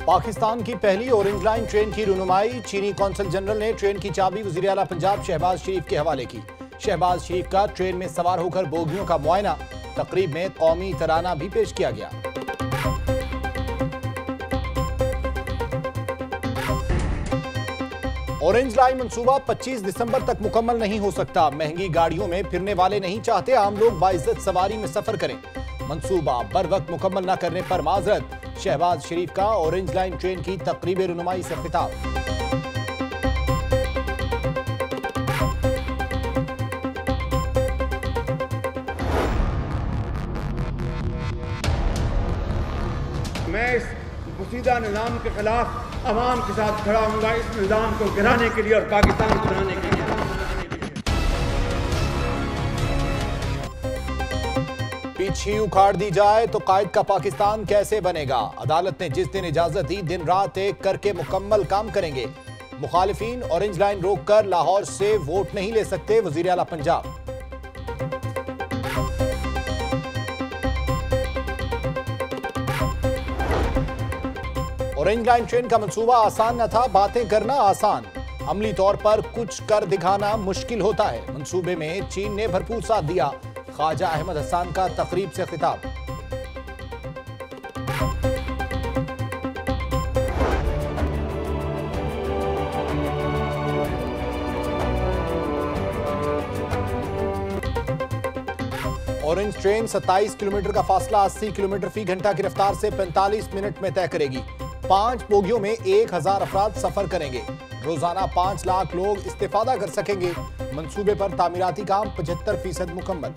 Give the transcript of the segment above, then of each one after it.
पाकिस्तान की पहली orange line train की रुनुमाई। चीनी कौंसल जनरल ने ट्रेन की चाबी वज़ीर आला पंजाब शहबाज शरीफ के हवाले की। शहबाज शरीफ का ट्रेन में सवार होकर बोगियों का मुआयना। तकरीब में कौमी तराना भी पेश किया गया। ऑरेंज लाइन मंसूबा 25 दिसंबर तक मुकम्मल नहीं हो सकता। महंगी गाड़ियों में फिरने वाले नहीं चाहते आम लोग बाइज्जत सवारी में सफर करें। मंसूबा बर वक्त मुकम्मल न करने पर माजरत। शहबाज शरीफ का ऑरेंज लाइन ट्रेन की तकरीब रुनुमाई से खिताब। मैं इस मुसीदा निज़ाम के खिलाफ अवाम के साथ खड़ा हूँगा, इस निज़ाम को गिराने के लिए और पाकिस्तान को बनाने के लिए। पीछे उखाड़ दी जाए तो कायद का पाकिस्तान कैसे बनेगा। अदालत ने जिस दिन इजाजत दी दिन रात एक करके मुकम्मल काम करेंगे। मुखालिफिन ऑरेंज लाइन रोककर लाहौर से वोट नहीं ले सकते। वजीर आला पंजाब। ऑरेंज लाइन ट्रेन का मंसूबा आसान न था, बातें करना आसान। अमली तौर पर कुछ कर दिखाना मुश्किल होता है। मंसूबे में चीन ने भरपूर साथ दिया। ख्वाजा अहमद हसन का तकरीब से खिताब। ऑरेंज ट्रेन 27 किलोमीटर का फासला 80 किलोमीटर फी घंटा की रफ्तार से 45 मिनट में तय करेगी। 5 बोगियों में 1000 अफराद सफर करेंगे। रोजाना 5 लाख लोग इस्तेफादा कर सकेंगे। मंसूबे पर तामीराती काम 75% मुकम्मल।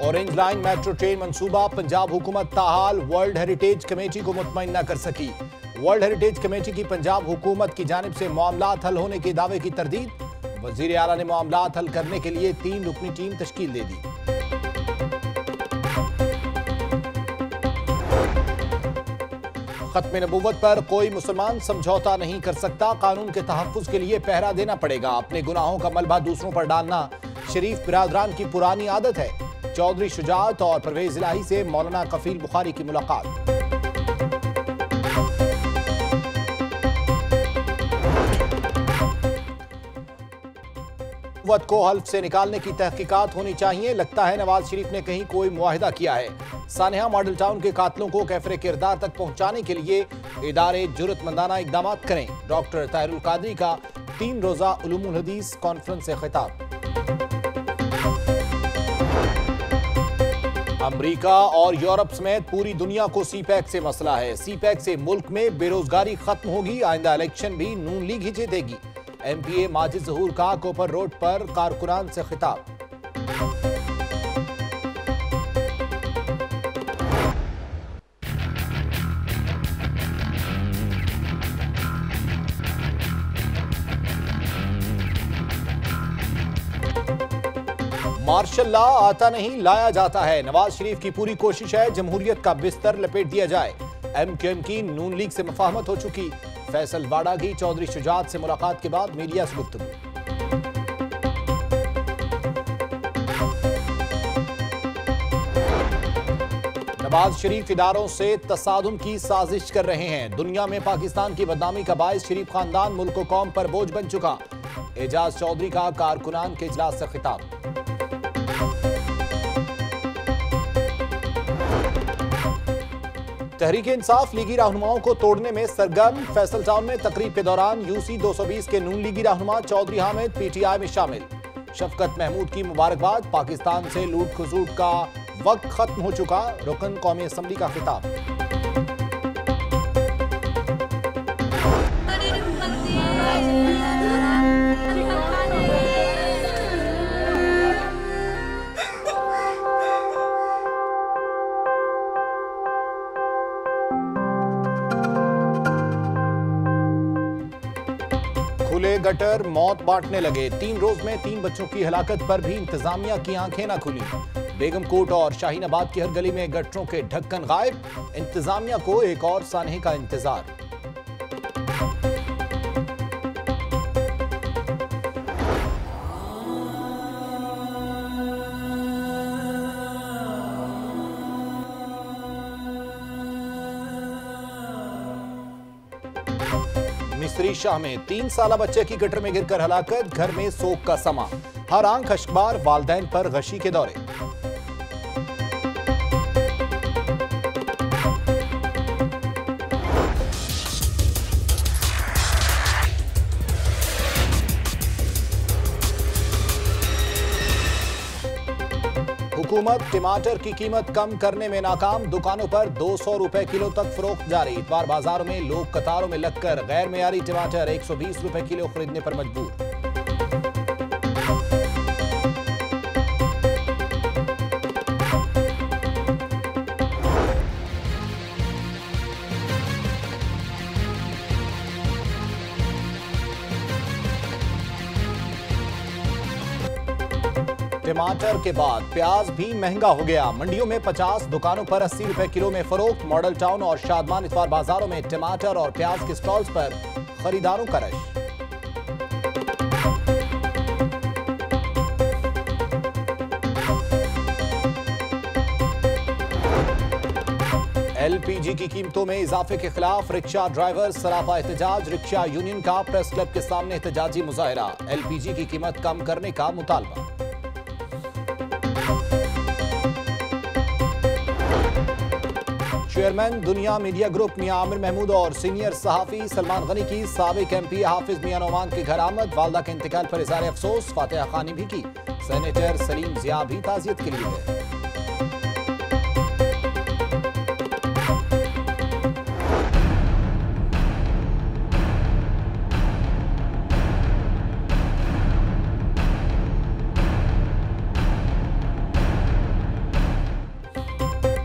ऑरेंज लाइन मेट्रो ट्रेन मंसूबा पंजाब हुकूमत ताहाल वर्ल्ड हेरिटेज कमेटी को मुतमईन न कर सकी। वर्ल्ड हेरिटेज कमेटी की पंजाब हुकूमत की जानिब से मामलात हल होने के दावे की तरदीद। वजीर आला ने मामलात हल करने के लिए 3 रुकनी टीम तश्कील दे दी। खत्म नबूवत पर कोई मुसलमान समझौता नहीं कर सकता। कानून के तहफ्फुज के लिए पहरा देना पड़ेगा। अपने गुनाहों का मलबा दूसरों पर डालना शरीफ बिरादरान की पुरानी आदत है। चौधरी शुजात और परवेज इलाही से मौलाना कफील बुखारी की मुलाकात। वत को हल्फ से निकालने की तहकीकात होनी चाहिए। लगता है नवाज शरीफ ने कहीं कोई मुआहिदा किया है। सानिया मॉडल टाउन के कातलों को कैफरे किरदार तक पहुंचाने के लिए इदारे जुर्रतमंदाना इकदाम करें। डॉक्टर ताहिरुल कादरी का 3 रोजा उलूमुल हदीस कॉन्फ्रेंस से खिताब। अमरीका और यूरोप समेत पूरी दुनिया को सीपैक से मसला है। सीपैक से मुल्क में बेरोजगारी खत्म होगी। आइंदा इलेक्शन भी नून लीग ही जीतेगी। एमपीए माजिद ज़हूर का कोपर रोड पर कारकुनान से खिताब। मार्शल लॉ आता नहीं लाया जाता है। नवाज शरीफ की पूरी कोशिश है जमहूरियत का बिस्तर लपेट दिया जाए। एमक्यूएम की नून लीग से मुफाहमत हो चुकी। फैसल वाडा की चौधरी शुजात से मुलाकात के बाद मीडिया से गुफ्तगू। नवाज शरीफ इदारों से तसादुम की साजिश कर रहे हैं। दुनिया में पाकिस्तान की बदनामी का बायस शरीफ खानदान मुल्क व कौम पर बोझ बन चुका। एजाज चौधरी का कारकुनान के इजलास से खिताब। तहरीक इंसाफ लीगी रहनुमाओं को तोड़ने में सरगर्म। फैसल टाउन में तकरीब के दौरान यूसी 220 के नून लीगी रहनुमा चौधरी हामिद पीटीआई में शामिल। शफकत महमूद की मुबारकबाद। पाकिस्तान से लूट खसूट का वक्त खत्म हो चुका। रुकन कौमी असम्बली का खिताब। खुले गटर मौत बांटने लगे। 3 रोज में 3 बच्चों की हलाकत पर भी इंतजामिया की आंखें न खुली। बेगमकोट और शाहीनाबाद की हर गली में गटरों के ढक्कन गायब। इंतजामिया को एक और सानहे का इंतजार। मुफस्सरी शाह में 3 साला बच्चे की गटर में गिरकर हलाकत, घर में सोग का समा। हर आंख अश्कबार, वालदैन पर गशी के दौरे। हुकूमत टमाटर की कीमत कम करने में नाकाम, दुकानों पर 200 रुपए किलो तक फरोख्त जारी। इतवार बाजारों में लोग कतारों में लगकर गैर मेयारी टमाटर 120 रुपए किलो खरीदने पर मजबूर। टमाटर के बाद प्याज भी महंगा हो गया। मंडियों में 50, दुकानों पर 80 रुपए किलो में फरोख्त। मॉडल टाउन और शादमान इतवार बाजारों में टमाटर और प्याज के स्टॉल्स पर खरीदारों का रश। एलपीजी की कीमतों में इजाफे के खिलाफ रिक्शा ड्राइवर सरापा एहतजाज। रिक्शा यूनियन का प्रेस क्लब के सामने एहतजाजी मुजाहरा। एलपीजी की कीमत कम करने का मुतालबा। चेयरमैन दुनिया मीडिया ग्रुप मियां आमिर महमूद और सीनियर सहाफी सलमान गनी की साबिक एमपी हाफिज मियां नोमान की घर आमद। वालदा के इंतकाल पर इज़हार अफसोस, फातिहा खानी भी की। सेनेटर सलीम जिया भी ताज़ियत के लिए गए।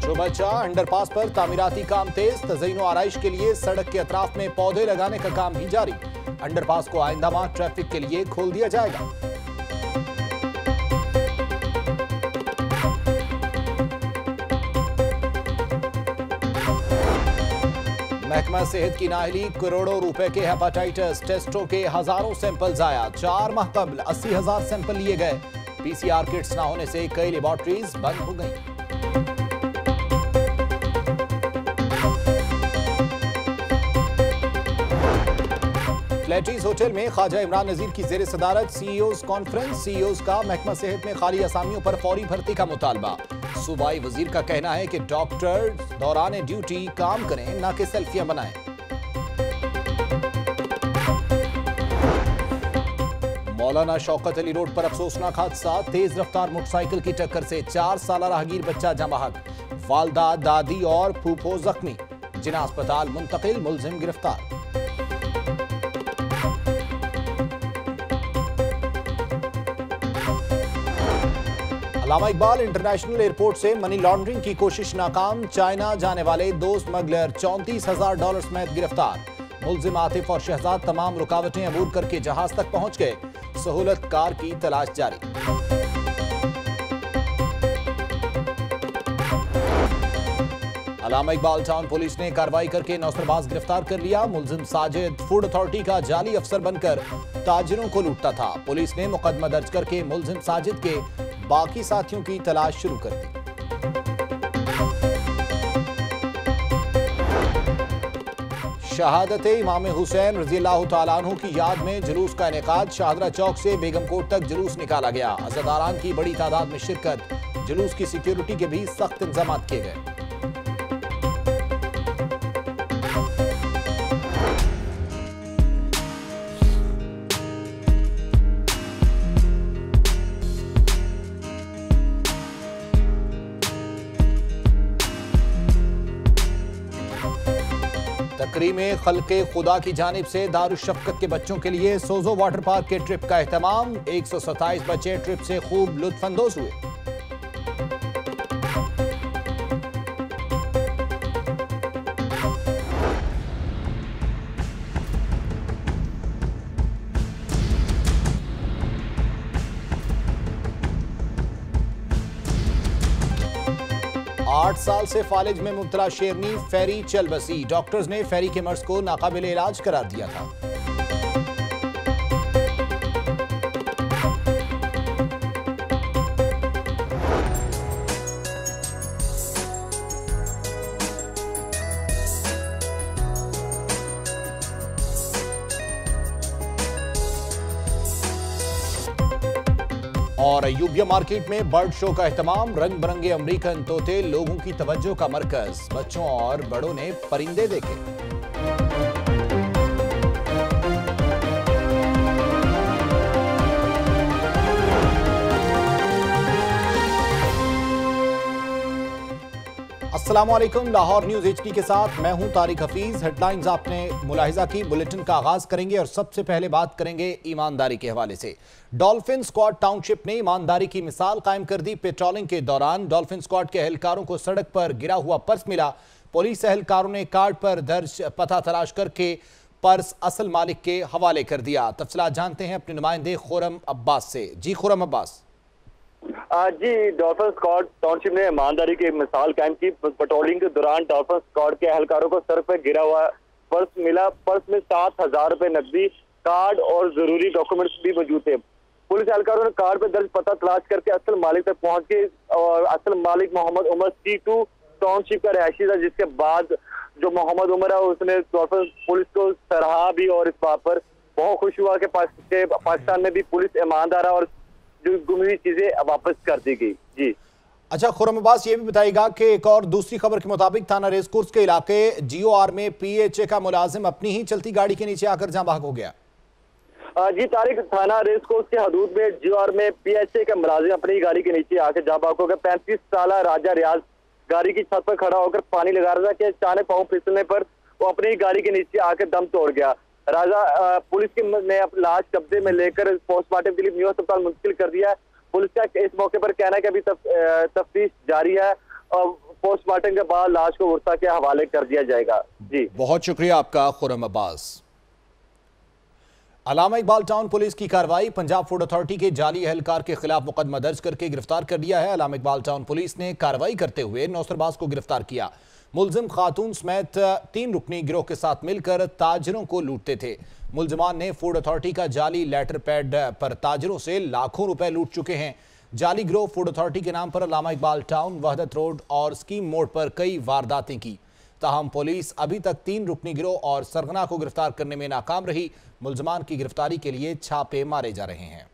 चौबच्चा अंडरपास पर तामीराती काम तेज, तज़यीन आराइश के लिए सड़क के अतराफ में पौधे लगाने का काम भी जारी। अंडरपास को आइंदा माह ट्रैफिक के लिए खोल दिया जाएगा। महकमा सेहत की नाअहली, करोड़ों रुपए के हेपेटाइटिस टेस्टों के हजारों सैंपल जाया। 4 माह कबल 80,000 सैंपल लिए गए। पीसीआर किट्स न होने से कई लेबोरेटरीज बंद हो गई। फ्लैटीज होटल में ख्वाजा इमरान नजीर की जेर सदारत सीईओज कॉन्फ्रेंस। सीईओज का महकमा सेहत में खाली असामियों पर फौरी भर्ती का मुतालबा। सूबाई वजीर का कहना है कि डॉक्टर दौरान ड्यूटी काम करें, न कि सेल्फियां बनाएं। मौलाना शौकत अली रोड पर अफसोसनाक हादसा, तेज रफ्तार मोटरसाइकिल की टक्कर से 4 साला राहगीर बच्चा जमाहक। वालदा, दादी और फूफो जख्मी, जिना अस्पताल मुंतकिल, मुलजिम गिरफ्तार। अल्लामा इकबाल इंटरनेशनल एयरपोर्ट से मनी लॉन्ड्रिंग की कोशिश नाकाम। चाइना जाने वाले 2 स्मगलर $34,000 समेत गिरफ्तार। मुलजिम आतिफ और शहजाद तमाम रुकावटें अबूर करके जहाज तक पहुंच गए। सहूलत कार की तलाश जारी। अल्लामा इकबाल टाउन पुलिस ने कार्रवाई करके नौसरबाज गिरफ्तार कर लिया। मुलजिम साजिद फूड अथॉरिटी का जाली अफसर बनकर ताजिरों को लूटता था। पुलिस ने मुकदमा दर्ज करके मुलजिम साजिद के बाकी साथियों की तलाश शुरू कर दी। शहादत इमाम हुसैन रज़ियल्लाहु तआला अन्हु की याद में जुलूस का इनेकाद। शाहदरा चौक से बेगम कोट तक जुलूस निकाला गया। अज़ादारान की बड़ी तादाद में शिरकत। जुलूस की सिक्योरिटी के भी सख्त इंतजाम किए गए। तकरीम खल्के खुदा की जानिब से दारुशफ़क़त के बच्चों के लिए सोजो वाटर पार्क के ट्रिप का एहतमाम। 127 बच्चे ट्रिप से खूब लुत्फ़अंदोज़ हुए। आठ साल से फालिज में मुब्तला शेरनी फेरी चल बसी। डॉक्टर्स ने फेरी के मर्ज को नाकाबिल इलाज करार दिया था। और यूबिया मार्केट में बर्ड शो का एहतमाम, रंग बिरंगे अमेरिकन तोते लोगों की तवज्जो का मरकज, बच्चों और बड़ों ने परिंदे देखे। अस्सलामुअलैकुम, लाहौर न्यूज एचडी के साथ मैं हूं तारिक हफीज। हेडलाइंस आपने मुलाहिजा की। बुलेटिन का आगाज करेंगे और सबसे पहले बात करेंगे ईमानदारी के हवाले से। डॉल्फिन स्क्वाड टाउनशिप ने ईमानदारी की मिसाल कायम कर दी। पेट्रोलिंग के दौरान डॉल्फिन स्क्वाड के एहलकारों को सड़क पर गिरा हुआ पर्स मिला। पुलिस एहलकारों ने कार्ड पर दर्ज पता तलाश करके पर्स असल मालिक के हवाले कर दिया। तफसीलात जानते हैं अपने नुमाइंदे खुरम अब्बास से। जी खुरम अब्बास। जी, डॉल्फिन स्क्वाड टाउनशिप ने ईमानदारी की मिसाल कायम की। पेट्रोलिंग के दौरान डॉल्फिन स्क्वाड के एहलकारों को सड़क पर गिरा हुआ पर्स मिला। पर्स में 7,000 रुपए नकदी, कार्ड और जरूरी डॉक्यूमेंट्स भी मौजूद थे। पुलिस एहलकारों ने कार्ड पर दर्ज पता तलाश करके असल मालिक तक पहुंच के और असल मालिक मोहम्मद उमर C2 टाउनशिप का रहायशी था, जिसके बाद जो मोहम्मद उमर है उसने डॉल्फिन पुलिस को सराहा भी और इस बात पर बहुत खुश हुआ कि पाकिस्तान में भी पुलिस ईमानदार है और जो गुम हुई चीजें वापस कर दी गई। जी अच्छा खुरम अब्बास, ये भी बताइएगा कि एक और दूसरी खबर के मुताबिक थाना रेसकोर्स के इलाके GOR में PHA का मुलाजिम अपनी ही चलती गाड़ी के नीचे आकर जहां भाग हो गया। जी तारिक, थाना रेसकोर्स के हदूद में GOR में PHA का मुलाजिम अपनी गाड़ी के नीचे आकर जहां भाग हो गया। 35 साल राजा रियाज गाड़ी की छत पर खड़ा होकर पानी लगा रहा था कि अचानक पांव फिसलने पर वो अपनी गाड़ी के नीचे आकर दम तोड़ गया। राजा पुलिस ने लाश कब्जे में लेकर पोस्टमार्टम के लिए न्यू अस्पताल मुंतकिल कर दिया है। पुलिस का इस मौके पर कहना है कि अभी तफ्तीश जारी है और पोस्टमार्टम के बाद लाश को उर्सा के हवाले कर दिया जाएगा। जी बहुत शुक्रिया आपका खुरम अब्बास। अल्लामा इकबाल टाउन पुलिस की कार्रवाई, पंजाब फूड अथॉरिटी के जाली एहलकार के खिलाफ मुकदमा दर्ज करके गिरफ्तार कर लिया है। अल्लामा इकबाल टाउन पुलिस ने कार्रवाई करते हुए नौसरबाज को गिरफ्तार किया। मुलजिम खातून समेत 3 रुकनी गिरोह के साथ मिलकर ताजरों को लूटते थे। मुलजिमान ने फूड अथॉरिटी का जाली लेटर पैड पर ताजरों से लाखों रुपए लूट चुके हैं। जाली गिरोह फूड अथॉरिटी के नाम पर अल्लामा इकबाल टाउन, वहदत रोड और स्कीम मोड़ पर कई वारदातें की। ताहम पुलिस अभी तक 3 रुकनी गिरोह और सरगना को गिरफ्तार करने में नाकाम रही। मुलजिमान की गिरफ्तारी के लिए छापे मारे जा रहे हैं।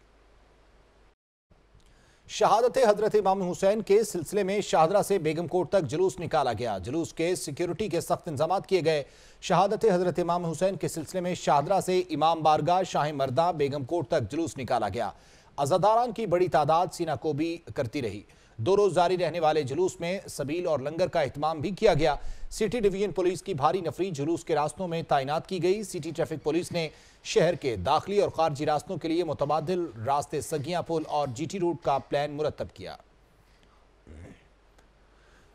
शहादत हजरत इमाम हुसैन के सिलसिले में शाहदरा से बेगमकोट तक जुलूस निकाला गया। जुलूस के सिक्योरिटी के सख्त इंतजाम किए गए। शहादत हजरत इमाम हुसैन के सिलसिले में शाहदरा से इमाम बारगाह शाही मर्दा बेगमकोट तक जुलूस निकाला गया। अज़ादारान की बड़ी तादाद सीनाकोबी करती रही। 2 रोज जारी रहने वाले जुलूस में सबील और लंगर का एहतमाम भी किया गया। सिटी डिवीजन पुलिस की भारी नफरी जुलूस के रास्तों में तैनात की गई। सिटी ट्रैफिक पुलिस ने शहर के दाखिली और खारजी रास्तों के लिए मुतबादिल रास्ते सगिया पुल और GT रूट का प्लान मुरतब किया।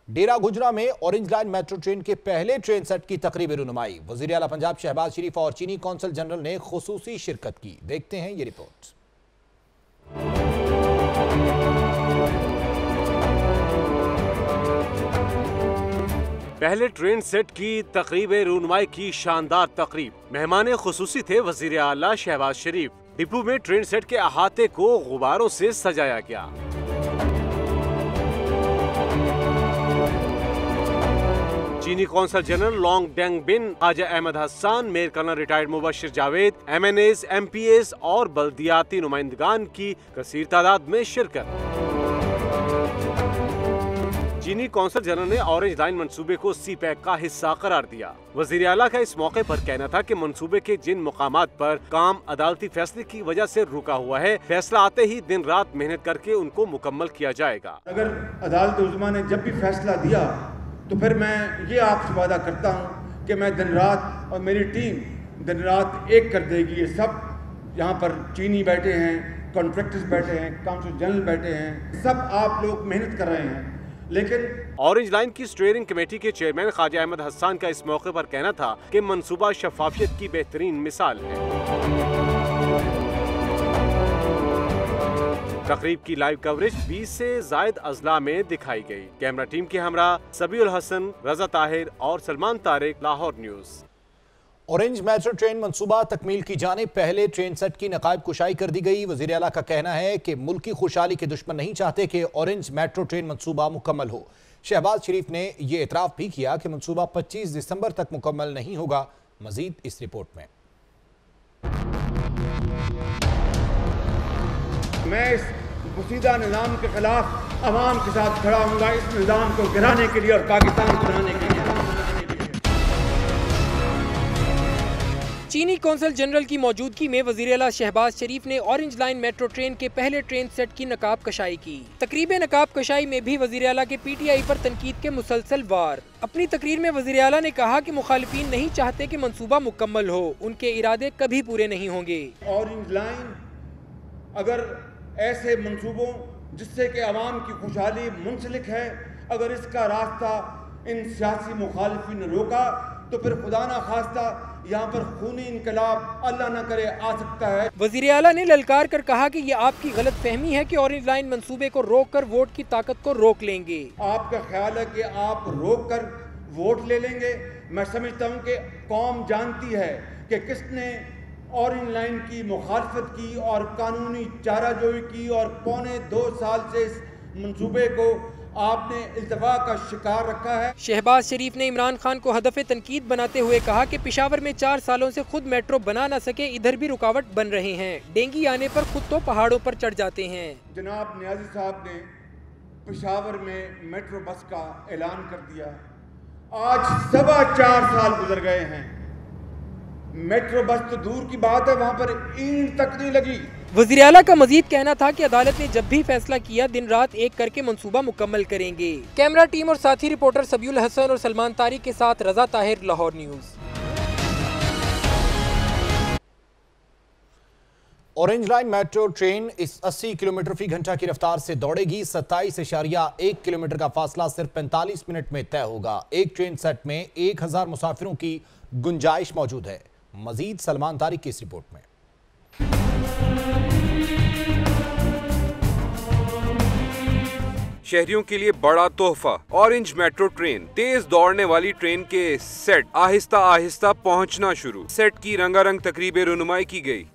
डेरा गुजरा में ऑरेंज लाइन मेट्रो ट्रेन के पहले ट्रेन सेट की तकरीबी रुनुमाई। वज़ीर आला पंजाब शहबाज शरीफ और चीनी कौंसल जनरल ने खुसूसी शिरकत की। देखते हैं ये रिपोर्ट। पहले ट्रेन सेट की तकरीब रूनुमाई की शानदार तकरीब। मेहमान खुसूसी थे वजीर आला शहबाज शरीफ। डिपो में ट्रेन सेट के अहाते को गुब्बारों से सजाया गया। चीनी consul general Long Deng Bin, Khawaja Ahmad Hasan, mayor colonel retired Mubashir Javed, MNAs, MPAs और बल्दियाती नुमाइंदगान की कसीर तादाद में शिरकत। चीनी कौंसल जनरल ने ऑरेंज लाइन मंसूबे को CPEC का हिस्सा करार दिया। वजीर आला का इस मौके पर कहना था कि मंसूबे के जिन मुकामात पर काम अदालती फैसले की वजह से रुका हुआ है, फैसला आते ही दिन रात मेहनत करके उनको मुकम्मल किया जाएगा। अगर अदालत उज़्मा ने जब भी फैसला दिया तो फिर मैं ये आपसे वादा करता हूँ कि मैं दिन रात और मेरी टीम दिन रात एक कर देगी। ये सब यहाँ पर चीनी बैठे हैं, कॉन्ट्रैक्टर्स बैठे हैं, काउंसिल जनरल बैठे हैं, सब आप लोग मेहनत कर रहे हैं। लेकिन ऑरेंज लाइन की स्टीयरिंग कमेटी के चेयरमैन ख्वाजा अहमद हसन का इस मौके पर कहना था कि मंसूबा शफाफियत की बेहतरीन मिसाल है। तकरीब की लाइव कवरेज 20 से जायद अजला में दिखाई गई। कैमरा टीम के हमरा सबीउल हसन, रजा ताहिर और Salman Tariq, Lahore news. Orange metro train मंसूबा तकमील की जाने पहले ट्रेन सेट की नकाब कुशाई कर दी गई। वज़ीर आला का कहना है कि मुल्क की खुशहाली के दुश्मन नहीं चाहते कि ऑरेंज मेट्रो ट्रेन मंसूबा मुकम्मल हो। शहबाज शरीफ ने यह एतराफ़ भी किया कि मंसूबा 25 दिसंबर तक मुकम्मल नहीं होगा। मजीद इस रिपोर्ट में। मैं इस पोशीदा निज़ाम के खिलाफ अवाम के साथ खड़ा हूँगा, इस निज़ाम को गिराने के लिए और पाकिस्तान को बनाने के लिए। चीनी कौंसल जनरल की मौजूदगी में वज़ीर आला शहबाज शरीफ ने ऑरेंज लाइन मेट्रो ट्रेन के पहले ट्रेन सेट की नकाब कशाई की। तकरीब नकाब कशाई में भी वज़ीर आला के PTI पर तनकीद के मुसलसल वार। अपनी तकरीर में वज़ीर आला ने कहा कि मुखालिफिन नहीं चाहते कि मंसूबा मुकम्मल हो, उनके इरादे कभी पूरे नहीं होंगे। ऑरेंज लाइन अगर ऐसे मंसूबों जिससे कि अवाम की खुशहाली मुंसलिक है, अगर इसका रास्ता इन सियासी मुखालिफिन ने रोका तो फिर खुदा ना खास्ता यहाँ पर खूनी इनकलाब अल्लाह न करे आ सकता है। वज़ीर आला ने ललकार कर कहा कि ये आपकी गलत फहमी है कि ऑरेंज लाइन मंसूबे को रोक कर वोट की ताकत को रोक लेंगे। आपका ख्याल है कि आप रोक कर वोट ले लेंगे? मैं समझता हूँ कि कौम जानती है कि किसने ऑरेंज लाइन की मुखालफत की और कानूनी चाराजोई की और पौने 2 साल से इस मंसूबे को आपने इल्तवा का शिकार रखा है। शहबाज शरीफ ने इमरान खान को हदफ तनकीद बनाते हुए कहा कि पेशावर में 4 सालों से खुद मेट्रो बना न सके, इधर भी रुकावट बन रहे हैं। डेंगी आने पर खुद तो पहाड़ों पर चढ़ जाते हैं। जनाब नियाजी साहब ने पेशावर में मेट्रो बस का ऐलान कर दिया। आज 4.25 साल गुजर गए हैं, मेट्रो बस तो दूर की बात है, वहाँ पर ईंट तक नहीं लगी। वज़ीर आला का मजीद कहना था कि अदालत ने जब भी फैसला किया दिन रात एक करके मंसूबा मुकम्मल करेंगे। कैमरा टीम और साथी रिपोर्टर सबीउल हसन और सलमान तारिक के साथ Raza Tahir, Lahore news. Orange line metro train इस 80 किलोमीटर फी घंटा की रफ्तार से दौड़ेगी। 27.1 किलोमीटर का फासला सिर्फ 45 मिनट में तय होगा। एक ट्रेन सेट में 1000 मुसाफिरों की गुंजाइश मौजूद है। मजीद सलमान तारिक की इस रिपोर्ट में। शहरियों के लिए बड़ा तोहफा, ऑरेंज मेट्रो ट्रेन। तेज दौड़ने वाली ट्रेन के सेट आहिस्ता आहिस्ता पहुंचना शुरू। सेट की रंगारंग तकरीब रुनुमाई की गई।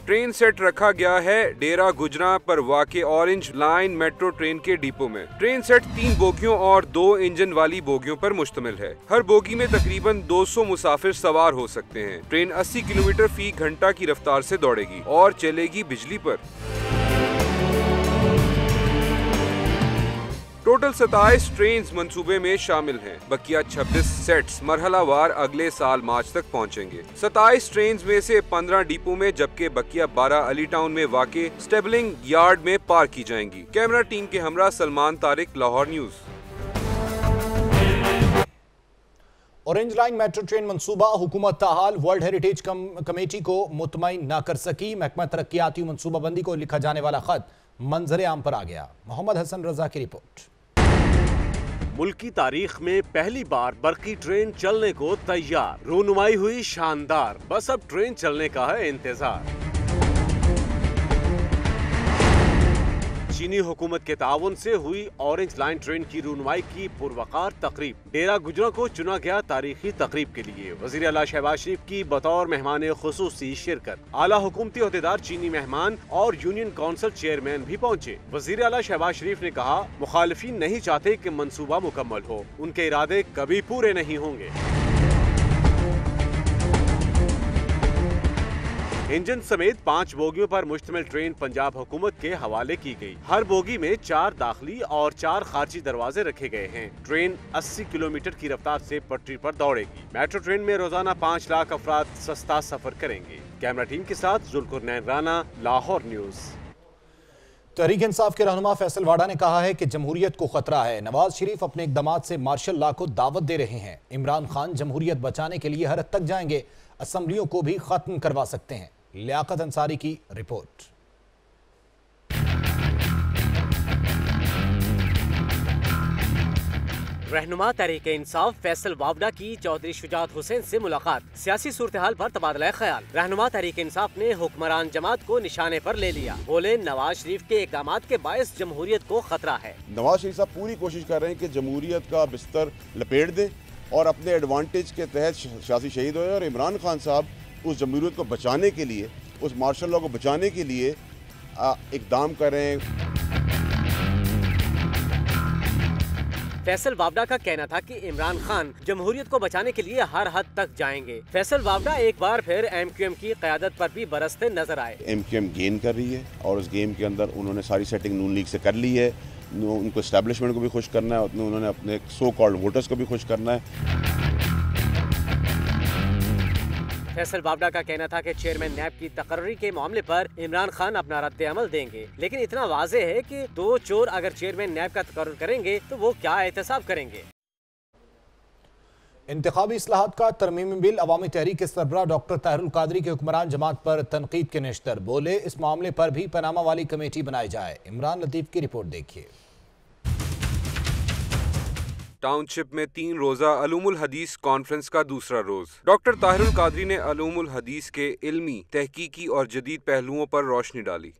ट्रेन सेट रखा गया है डेरा गुजरा पर वाक़े ऑरेंज लाइन मेट्रो ट्रेन के डिपो में। ट्रेन सेट 3 बोगियों और 2 इंजन वाली बोगियों पर मुश्तमिल है। हर बोगी में तकरीबन 200 मुसाफिर सवार हो सकते हैं। ट्रेन 80 किलोमीटर फी घंटा की रफ्तार से दौड़ेगी और चलेगी बिजली पर। टोटल 27 ट्रेन मंसूबे में शामिल हैं। बकिया 26 सेट्स मरहलावार अगले साल मार्च तक पहुंचेंगे। 27 ट्रेन में से 15 डिपो में, जबकि बकिया 12 अली टाउन में वाक़े स्टेबलिंग यार्ड में पार्क की जाएंगी। कैमरा टीम के हमरा Salman Tariq, Lahore news. Orange line metro train मंसूबा हुकूमत ताहाल वर्ल्ड हेरिटेज कमेटी को मुतमईन न कर सकी। महकमा तरक्याती मंसूबाबंदी को लिखा जाने वाला खत मंजर आम पर आ गया। मोहम्मद हसन रजा की रिपोर्ट। मुल्क की तारीख में पहली बार बरकी ट्रेन चलने को तैयार। रूनुमाई हुई शानदार, बस अब ट्रेन चलने का है इंतजार। चीनी हुकूमत के ताउन से हुई ऑरेंज लाइन ट्रेन की रूनुमाई की पुरवकार तकरीब। डेरा गुजरा को चुना गया तारीखी तकरीब के लिए। वज़ीर आला शहबाज शरीफ की बतौर मेहमान खुसूसी शिरकत। आला हुकूमती ओहदेदार, चीनी मेहमान और यूनियन काउंसिल चेयरमैन भी पहुंचे। वज़ीर आला शहबाज शरीफ ने कहा, मुखालिफिन नहीं चाहते कि मंसूबा मुकम्मल हो, उनके इरादे कभी पूरे नहीं होंगे। इंजन समेत 5 बोगियों पर मुश्तमिल ट्रेन पंजाब हुकूमत के हवाले की गई। हर बोगी में 4 दाखिली और 4 खारजी दरवाजे रखे गए हैं। ट्रेन 80 किलोमीटर की रफ्तार से पटरी पर दौड़ेगी। मेट्रो ट्रेन में रोजाना 5 लाख अफराद सस्ता सफर करेंगे। कैमरा टीम के साथ जुल्कुरनैन राना, लाहौर न्यूज़। तहरीक इंसाफ के रहनुमा फैसल वाडा ने कहा है कि जमहूरियत को खतरा है। नवाज शरीफ अपने इक़दामात से मार्शल लॉ को दावत दे रहे हैं। इमरान खान जमहूरियत बचाने के लिए हर हद तक जाएंगे, असम्बलियों को भी खत्म करवा सकते हैं। लियाकत अंसारी की रिपोर्ट। रहनुमा तहरीक इंसाफ फैसल वावडा की चौधरी शुजात हुसैन से मुलाकात। सियासी सूरत हाल पर तबादला ख्याल। रहनुमा तहरीक इंसाफ ने हुक्मरान जमात को निशाने पर ले लिया। बोले, नवाज शरीफ के इक़दामात के बायस जमहूरियत को खतरा है। नवाज शरीफ साहब पूरी कोशिश कर रहे हैं कि जमहूरियत का बिस्तर लपेट दें और अपने एडवांटेज के तहत सियासी शहीद हुए। और इमरान खान साहब उस जमहूरियत को बचाने के लिए, उस मार्शल लॉ को बचाने के लिए इक़दाम कर रहे हैं। फैसल वावडा का कहना था कि इमरान खान जमहूरियत को बचाने के लिए हर हद तक जाएंगे। फैसल वावडा एक बार फिर MQM की क़यादत पर भी बरसते नजर आए। MQM गेन कर रही है और उस गेम के अंदर उन्होंने सारी सेटिंग नून लीग से कर ली है। उनको एस्टैब्लिशमेंट को भी खुश करना है, उन्होंने अपने सो कॉल्ड वोटर्स को भी खुश करना है। फैसल वावडा का कहना था कि चेयरमैन नैब की तकर्री के मामले पर इमरान खान अपना रद्द अमल देंगे, लेकिन इतना वाज़े है कि दो चोर अगर चेयरमैन नैब का तकर्रुर करेंगे तो वो क्या एहतसाब करेंगे। इंतखाबी इस्लाहात का तरमीमी बिल अवामी तहरीक के सरबराह डॉक्टर ताहिरुल कादरी के हुक्मरान जमात पर तनकीद के निश्तर, बोले इस मामले पर भी पनामा वाली कमेटी बनाई जाए। इमरान लतीफ की रिपोर्ट देखिए। टाउनशिप में 3 रोजा अलूमुल हदीस कॉन्फ्रेंस का दूसरा रोज। डॉक्टर ताहिरुल कादरी ने अलूमुल हदीस के इल्मी, तहकीकी और जदीद पहलुओं पर रोशनी डाली।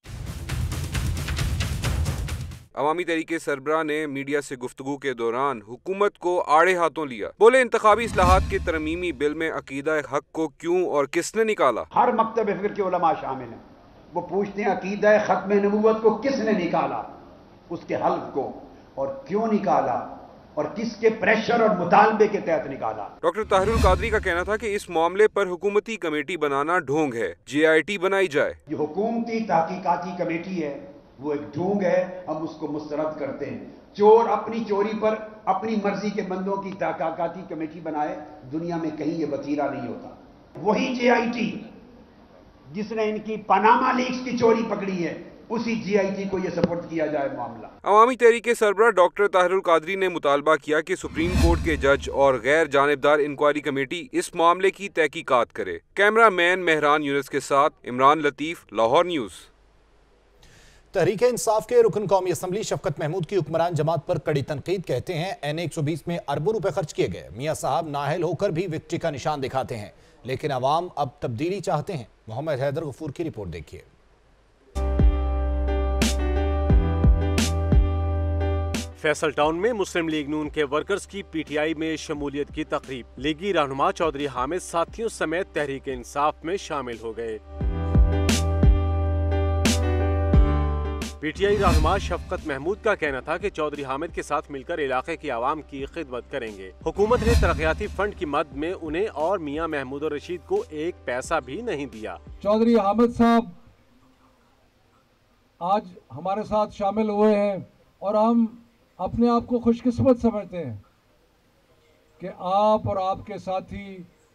अवामी तहरीके सरबराह ने मीडिया से गुफ्तगू के दौरान हुकूमत को आड़े हाथों लिया। बोले इंतखाबी इस्लाहात के तरमीमी बिल में अकीदा हक को क्यों और किसने निकाला। हर मकतब फिक्र के उलमा शामिल हैं। वो पूछते हैं अकीदा खत्म नबूवत को किसने निकाला, उसके हल्फ को, और क्यों निकाला और किसके प्रेशर और मुतालबे के तहत निकाला। डॉक्टर ताहिरुल कादरी का कहना था कि इस मामले पर हुकूमती कमेटी बनाना ढोंग है, JIT बनाई जाए। ये हुकूमती तहकीकाती कमेटी है, वो एक ढोंग है, हम उसको मुस्तरद करते हैं। चोर अपनी चोरी पर अपनी मर्जी के बंदों की तहकीकाती कमेटी बनाए, दुनिया में कहीं ये वतीरा नहीं होता। वही JIT जिसने इनकी पनामा लीक्स की चोरी पकड़ी है, उसी JIT को ये सपोर्ट किया जाए मामला। अवामी तहरीके सरबराह डॉक्टर ताहिरुल कादरी ने मुतालबा किया कि सुप्रीम कोर्ट के जज और गैर जानिबदार इंक्वायरी कमेटी इस मामले की तहकीकात करे। कैमरा मैन मेहरान यूनुस के साथ इमरान लतीफ, लाहौर न्यूज़। तहरीक इंसाफ के रुकन कौमी असम्बली शफकत महमूद की हुक्मरान जमात पर कड़ी तनकीद। कहते हैं NA 120 में अरबों रुपए खर्च किए गए। मियां साहब नाहल होकर भी विक्ट्री का निशान दिखाते हैं, लेकिन अवाम अब तब्दीली चाहते हैं। मोहम्मद हैदर गफूर की रिपोर्ट देखिए। फैसल टाउन में मुस्लिम लीग नून के वर्कर्स की PTI में शमूलियत की तकरीब। लीगी रहनुमा चौधरी हामिद साथियों समेत तहरीक इंसाफ में शामिल हो गए। PTI रहनुमा शफकत महमूद का कहना था कि चौधरी हामिद के साथ मिलकर इलाके की आवाम की खिदमत करेंगे। हुकूमत ने तरक्याती फंड की मद में उन्हें और मियां महमूद और रशीद को एक पैसा भी नहीं दिया। चौधरी हामिद साहब आज हमारे साथ शामिल हुए हैं और हम अपने आप को खुशकिस्मत समझते हैं कि आप और आपके साथी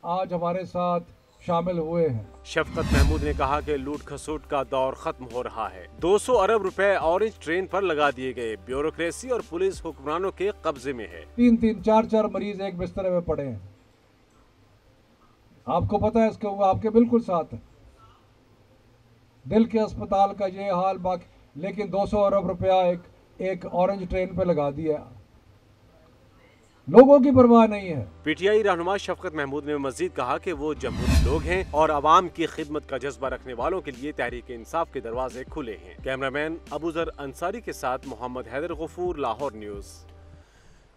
आज हमारे साथ शामिल हुए हैं। शफकत महमूद ने कहा कि लूट खसोट का दौर खत्म हो रहा है। 200 अरब रुपए ऑरेंज ट्रेन पर लगा दिए गए। ब्यूरोक्रेसी और पुलिस हुक्मरानों के कब्जे में है। 3-3, 4-4 मरीज एक बिस्तर में पड़े हैं। आपको पता है, इसके आपके बिल्कुल साथ है। दिल के अस्पताल का ये हाल बाकी, लेकिन 200 अरब रुपया एक ऑरेंज ट्रेन पे लगा दिया। लोगों की परवाह नहीं है। PTI रहनुमा शफकत महमूद ने मजीद कहा कि वो जमहूरी लोग हैं और आवाम की खिदमत का जज्बा रखने वालों के लिए तहरीक इंसाफ के दरवाजे खुले हैं। कैमरामैन अबूजर अंसारी के साथ मोहम्मद हैदर गफूर, लाहौर न्यूज़।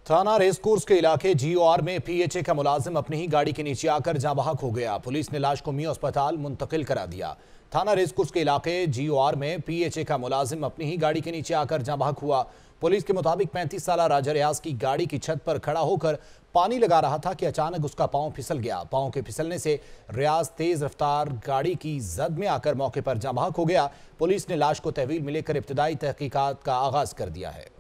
थाना रेसकोर्स के इलाके GOR में PHA का मुलाजिम अपनी ही गाड़ी के नीचे आकर जाँ बहक हो गया। पुलिस ने लाश को मियां अस्पताल मुंतकिल करा दिया। थाना रेसकोर्स के इलाके GOR में PHA का मुलाजिम अपनी ही गाड़ी के नीचे आकर जाँ बहक हुआ। पुलिस के मुताबिक 35 साला राजा रियाज की गाड़ी की छत पर खड़ा होकर पानी लगा रहा था कि अचानक उसका पांव फिसल गया। पांव के फिसलने से रियाज तेज रफ्तार गाड़ी की जद में आकर मौके पर जाँ बहक हो गया। पुलिस ने लाश को तहवील में लेकर इब्तिदाई तहकीकात का आगाज कर दिया है।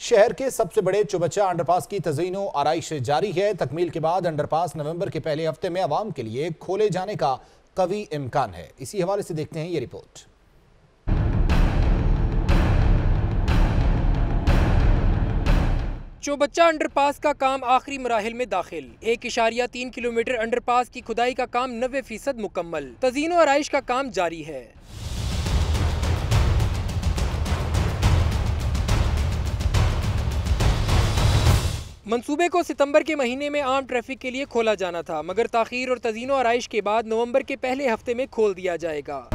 शहर के सबसे बड़े चौबच्चा अंडरपास की तज़ीनो आराइश जारी है। तकमील के बाद अंडरपास नवंबर के पहले हफ्ते में आवाम के लिए खोले जाने का कवी इम्कान है। इसी हवाले से देखते हैं ये रिपोर्ट। चौबच्चा अंडरपास का काम आखिरी मराहिल में दाखिल। 1.3 किलोमीटर अंडरपास की खुदाई का काम 90% मुकम्मल। तज़ीनो आराइश का काम जारी है। मंसूबे को सितंबर के महीने में आम ट्रैफिक के लिए खोला जाना था, मगर ताखीर और तज़ीनो आराइश के बाद नवंबर के पहले हफ्ते में खोल दिया जाएगा।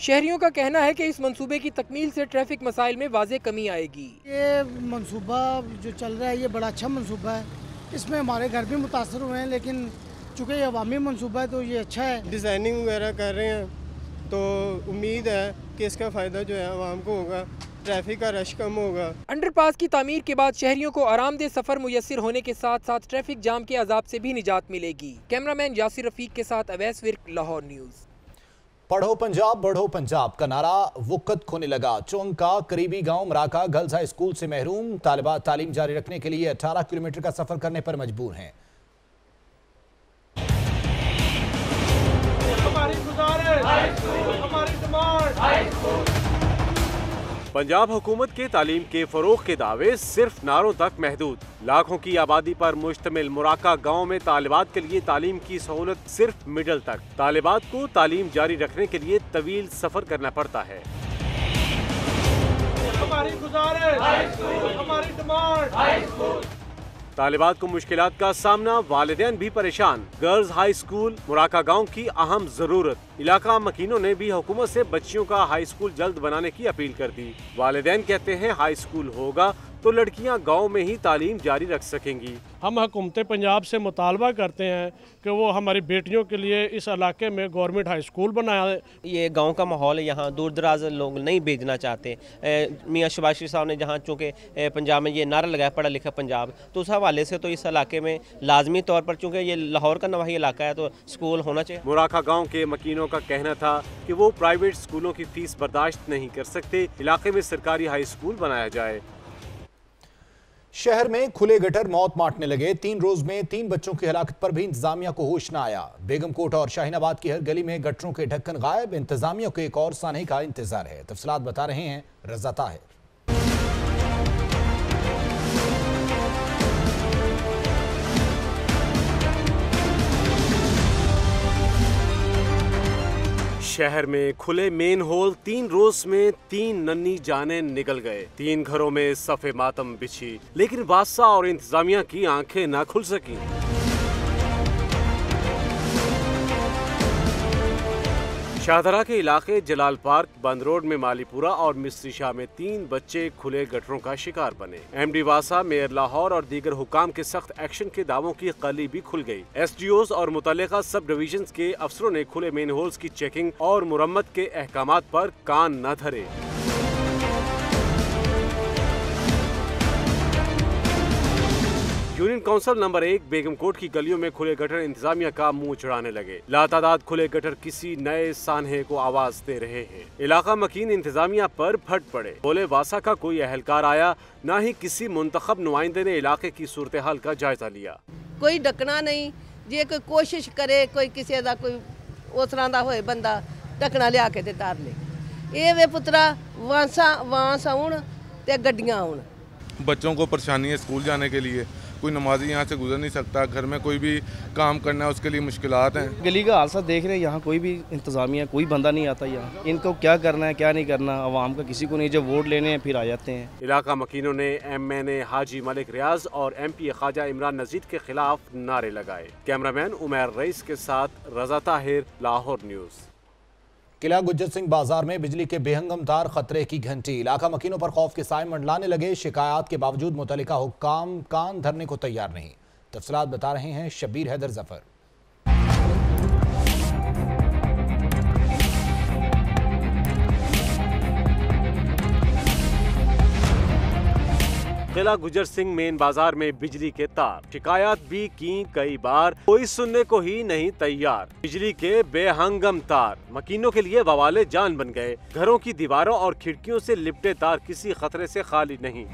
शहरियों का कहना है कि इस मंसूबे की तकमील से ट्रैफिक मसाइल में वाज़े कमी आएगी। ये मंसूबा जो चल रहा है ये बड़ा अच्छा मंसूबा है। इसमें हमारे घर भी मुतासर हुए हैं, लेकिन चूँकि ये अवामी मंसूबा है तो ये अच्छा है। डिज़ाइनिंग वगैरह कर रहे हैं तो उम्मीद है कि इसका फ़ायदा जो है आवाम को होगा, ट्रैफिक का रश कम होगा। अंडरपास की तामीर के बाद शहरियों को आरामदेह सफर मुयस्सर होने के साथ साथ ट्रैफिक जाम के अजाब से भी निजात मिलेगी। कैमरामैन यासिर रफीक के साथ अवैस विर्क, लाहौर न्यूज़। पढ़ो पंजाब बढ़ो पंजाब का नारा वक़्त खोने लगा। चोंग का करीबी गांव मराका गर्ल्स हाई स्कूल से महरूम तालिबात तालीम जारी रखने के लिए 18 किलोमीटर का सफर करने पर मजबूर हैं। पंजाब हुकूमत के तालीम के फरोग के दावे सिर्फ नारों तक महदूद। लाखों की आबादी पर मुश्तमिल मुराका गांव में तालिबात के लिए तालीम की सहूलत सिर्फ मिडल तक। तालिबात को तालीम जारी रखने के लिए तवील सफर करना पड़ता है। हमारी गुजारिश, हमारी डिमांड। तालिबात को मुश्किलात का सामना, वालिदैन भी परेशान। गर्ल्स हाई स्कूल मुराका गांव की अहम जरूरत। इलाका मकीनों ने भी हुकूमत से बच्चियों का हाई स्कूल जल्द बनाने की अपील कर दी। वालिदैन कहते हैं हाई स्कूल होगा तो लड़कियां गांव में ही तालीम जारी रख सकेंगी। हम हुकूमत पंजाब से मुतालबा करते हैं कि वो हमारी बेटियों के लिए इस इलाके में गवर्नमेंट हाई स्कूल बनाए। ये गांव का माहौल है, यहाँ दूर दराज लोग नहीं भेजना चाहते। मियाँ शहबाज शरीफ साहब ने जहाँ चूँकि पंजाब में ये नारा लगाया पढ़ा लिखा पंजाब, तो उस हवाले से तो इस इलाके में लाजमी तौर पर, चूँकि ये लाहौर का नवाही इलाका है, तो स्कूल होना चाहिए। मुराका गाँव के मकीनों का कहना था कि वो प्राइवेट स्कूलों की फीस बर्दाश्त नहीं कर सकते, इलाके में सरकारी हाई स्कूल बनाया जाए। शहर में खुले गटर मौत मारने लगे। 3 रोज में 3 बच्चों की हलाकत पर भी इंतजामिया को होश न आया। बेगमकोट और शाहीनाबाद की हर गली में गटरों के ढक्कन गायब। इंतजामिया को एक और सानही का इंतजार है। तफसीलात बता रहे हैं रज़ा ताहिर। शहर में खुले मेन होल, 3 रोज में 3 नन्ही जानें निकल गए। 3 घरों में सफ़े मातम बिछी, लेकिन बादशाह और इंतजामिया की आंखें ना खुल सकी। शाहदरा के इलाके जलाल पार्क, बंद रोड में मालीपुरा और मिस्त्री शाह में 3 बच्चे खुले गटरों का शिकार बने। एमडी वासा, मेयर लाहौर और दीगर हुकाम के सख्त एक्शन के दावों की कली भी खुल गई। एसडीओज और मुतल्लिका सब डिवीजन के अफसरों ने खुले मेन होल्स की चेकिंग और मुरम्मत के अहकामात पर कान न धरे। यूनियन काउंसिल नंबर 1 बेगमकोट की गलियों में खुले गटर इंतजामिया का मुंह चढ़ाने लगे। लातादाद खुले गटर किसी नए सानहे को आवाज दे रहे हैं। इलाका मकीन इंतजामिया पर फट पड़े। बोले वासा का कोई अहलकार आया, न ही किसी मुंतखब नुमाइंदे ने इलाके की सूरत हाल का जायजा लिया। कोई डकना नहीं, जे कोई कोशिश करे, कोई किसी का कोई उस तरह का होए बंदा ढकना लिया के ते तार ले। ये वे पुत्रा वांस आउन ते गड्डियां आउन। बच्चों को परेशानी है स्कूल जाने के लिए, कोई नमाजी यहाँ से गुजर नहीं सकता। घर में कोई भी काम करना है उसके लिए मुश्किलात हैं। गली का हादसा देख रहे हैं, यहाँ कोई भी इंतजामिया कोई बंदा नहीं आता। यहाँ इनको क्या करना है क्या नहीं करना, आवाम का किसी को नहीं। जब वोट लेने हैं फिर आ जाते हैं। इलाका मकीनों ने MNA हाजी मलिक रियाज और MP ख्वाजा इमरान नजीर के खिलाफ नारे लगाए। कैमरामैन उमैर रईस के साथ रज़ा ताहिर, लाहौर न्यूज़। किला गुज्जर सिंह बाजार में बिजली के बेहंगम तार, खतरे की घंटी। इलाका मकीनों पर खौफ के साए मंडलाने लगे। शिकायत के बावजूद मुतल्लिका हुक्काम कान धरने को तैयार नहीं। तफसीलात बता रहे हैं शब्बीर हैदर जफर। किला गुज्जर सिंह मेन बाजार में बिजली के तार, शिकायत भी की कई बार, कोई सुनने को ही नहीं तैयार। बिजली के बेहंगम तार मकीनों के लिए बवाले जान बन गए। घरों की दीवारों और खिड़कियों से लिपटे तार किसी खतरे से खाली नहीं।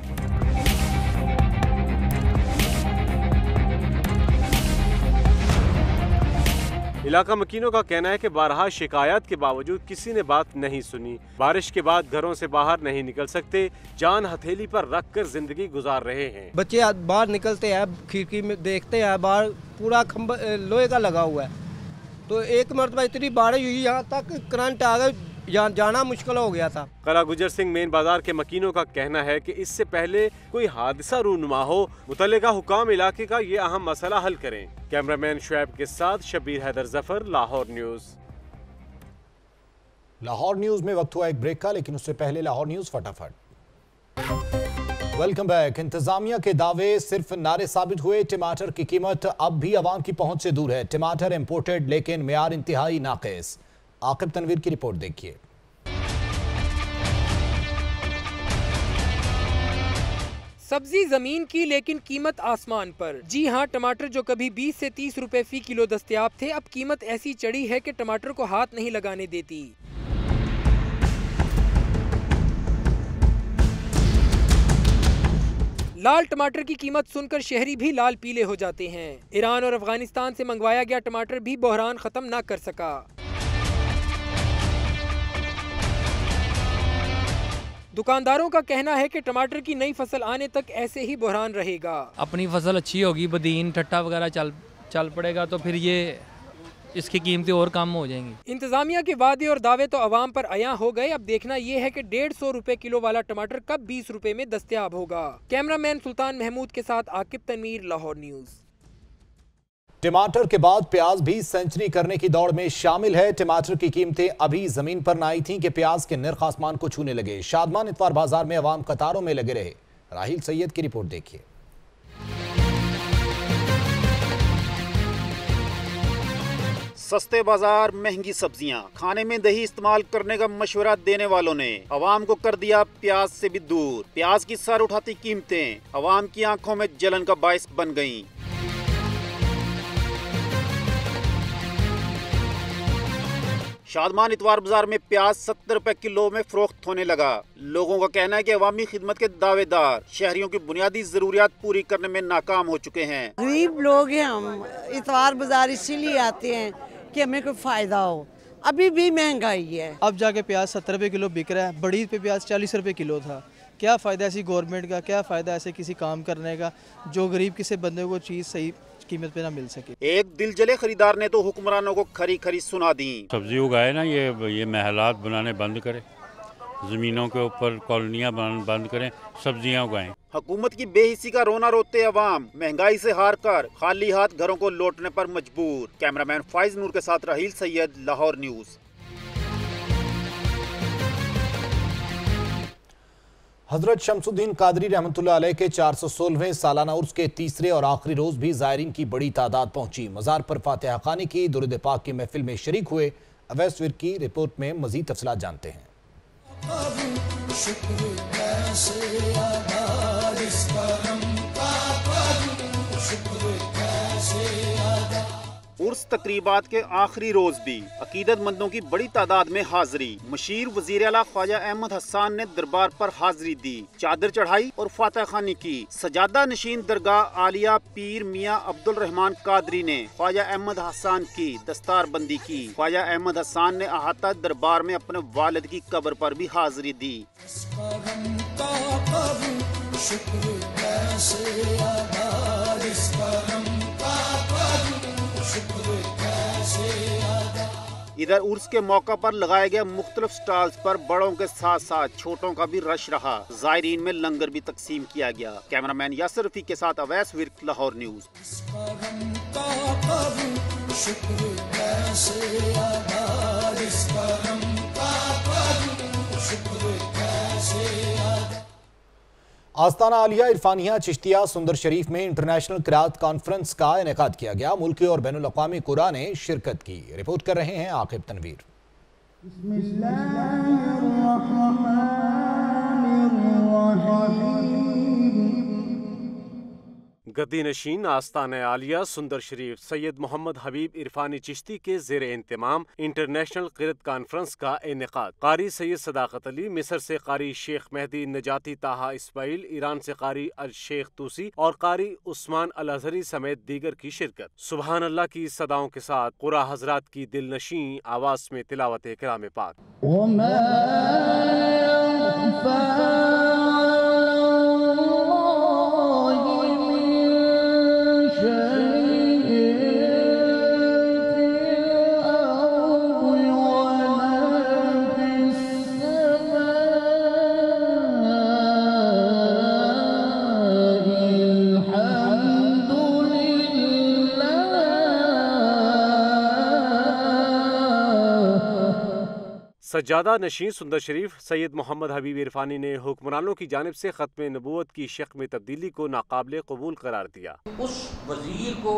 इलाका मकीनों का कहना है कि बारहा शिकायत के बावजूद किसी ने बात नहीं सुनी। बारिश के बाद घरों से बाहर नहीं निकल सकते, जान हथेली पर रखकर जिंदगी गुजार रहे हैं। बच्चे बाहर निकलते हैं, खिड़की में देखते हैं, बाहर पूरा खंभा लोहे का लगा हुआ है। तो एक मरतबा इतनी बारिश हुई, यहाँ तक करंट आ गया, जाना मुश्किल हो गया था। किला गुज्जर सिंह मेन बाजार के मकीनों का कहना है कि इससे पहले कोई हादसा रूनुमा हो, मुतल्लिका हुकाम इलाके का ये अहम मसला हल करें। कैमरामैन शुएब के साथ शब्बीर हैदर जफर, लाहौर न्यूज़। लाहौर न्यूज़ में वक्त हुआ एक ब्रेक का, लेकिन उससे पहले लाहौर न्यूज़ फटाफट। Welcome back. इंतजामिया के दावे सिर्फ नारे साबित हुए। टमाटर की कीमत अब भी आवाम की पहुंच से दूर है। टमाटर इम्पोर्टेड, लेकिन मेयार इंतहाई नाक़िस। आकिब तनवीर की रिपोर्ट देखिए। सब्जी जमीन की लेकिन कीमत आसमान पर। जी हां, टमाटर जो कभी 20 से 30 रुपए फी किलो दस्तयाब थे, अब कीमत ऐसी चढ़ी है कि टमाटर को हाथ नहीं लगाने देती। लाल टमाटर की कीमत सुनकर शहरी भी लाल पीले हो जाते हैं। ईरान और अफगानिस्तान से मंगवाया गया टमाटर भी बहरान खत्म ना कर सका। दुकानदारों का कहना है कि टमाटर की नई फसल आने तक ऐसे ही बहरान रहेगा। अपनी फसल अच्छी होगी, बदीन ठट्टा वगैरह चल पड़ेगा तो फिर ये इसकी कीमतें और कम हो जाएंगी। इंतजामिया के वादे और दावे तो अवाम पर आया हो गए। अब देखना ये है कि 150 रुपए किलो वाला टमाटर कब 20 रुपए में दस्तयाब होगा। कैमरामैन सुल्तान महमूद के साथ आकिब तनवीर, लाहौर न्यूज। टमाटर के बाद प्याज भी सेंचुरी करने की दौड़ में शामिल है। टमाटर की कीमतें अभी जमीन पर न आई थीं कि प्याज के नर्ख आसमान को छूने लगे। शादमान इतवार बाजार में अवाम कतारों में लगे रहे। राहिल सैयद की रिपोर्ट देखिए। सस्ते बाजार, महंगी सब्जियां, खाने में दही इस्तेमाल करने का मशवरा देने वालों ने अवाम को कर दिया प्याज से भी दूर। प्याज की सर उठाती कीमतें अवाम की आंखों में जलन का बायस बन गईं। शादमान इतवार बाजार में प्याज 70 रुपए किलो में फरोख्त होने लगा। लोगों का कहना है कि अवामी खिदमत के दावेदार शहरियों की बुनियादी जरूरियात पूरी करने में नाकाम हो चुके हैं। गरीब लोग हैं हम, इतवार बाजार इसीलिए आते हैं कि हमें कोई फायदा हो। अभी भी महंगाई है। अब जाके प्याज 70 रुपए किलो बिक रहा है, बड़ी पे प्याज 40 रुपए किलो था। क्या फ़ायदा ऐसी गवर्नमेंट का, क्या फ़ायदा ऐसे किसी काम करने का जो गरीब किसी बंदे को चीज़ सही कीमत पे ना मिल सके। एक दिल जले खरीदार ने तो हुक्मरानों को खरी खरी सुना दी। सब्जी उगाए ना, ये महलात बनाने बंद करें, जमीनों के ऊपर कॉलोनियाँ बंद करें, सब्जियाँ उगाएं। हुकूमत की बेहिसी का रोना रोते अवाम महंगाई से हार कर खाली हाथ घरों को लौटने पर मजबूर। कैमरामैन फाइज नूर के साथ राहिल सैयद, लाहौर न्यूज। हजरत शमसुद्दीन कादरी रहमतुल्लाह अलैह के 416वें सालाना उर्स के तीसरे और आखिरी रोज भी ज़ायरीन की बड़ी तादाद पहुंची। मज़ार पर फातिहा ख़ानी की, दुरूद पाक की महफिल में शरीक हुए। अवैस विर्क की रिपोर्ट में मजीद तफसीलात जानते हैं। उर्स तकरीबात के आखिरी रोज भी अकीदतमंदों की बड़ी तादाद में हाजिरी। मशीर वजीर आला ख्वाजा अहमद हसन ने दरबार पर हाजिरी दी, चादर चढ़ाई और फातिहा ख़ानी की। सजादा नशीन दरगाह आलिया पीर मियाँ अब्दुल रहमान कादरी ने ख्वाजा अहमद हसन की दस्तार बंदी की। ख्वाजा अहमद हसन ने अहाता दरबार में अपने वालिद की कब्र पर भी हाजिरी दी। इधर उर्स के मौका पर लगाए गए मुख्तलिफ स्टॉल्स पर बड़ों के साथ साथ छोटों का भी रश रहा। ज़ायरीन में लंगर भी तकसीम किया गया। कैमरामैन यासिर रफी के साथ अवैस विर्क, लाहौर न्यूज। आस्ताना आलिया इरफानिया चिश्तिया सुंदर शरीफ में इंटरनेशनल क़िराअत कॉन्फ्रेंस का इनेकाद किया गया। मुल्की और बैनुल अक़वामी क़ुरा ने शिरकत की। रिपोर्ट कर रहे हैं आकिब तनवीर। गद्दी नशीन आस्ताना आलिया सुंदर शरीफ सैयद मोहम्मद हबीब इरफानी चिश्ती के ज़ेर इंतमाम इंटरनेशनल क़िराअत कॉन्फ्रेंस का इनेकाद। कारी सैयद सदाकत अली, मिस्र से कारी शेख मेहदी नजाती ताहा इस्माइल, ईरान से कारी अल शेख तूसी और कारी उस्मान अल अजहरी समेत दीगर की शिरकत। सुबहान अल्लाह की सदाओं के साथ क़ुरा हज़रात की दिल नशीं आवाज़ में तिलावत कलाम पाक। सज्जादा नशीन सुंदर शरीफ सैयद मोहम्मद हबीब इरफानी ने हुक्मरानों की जानिब से खत्म नबूवत की शक्ल में तब्दीली को नाकाबिले कबूल करार दिया। उस वजीर को,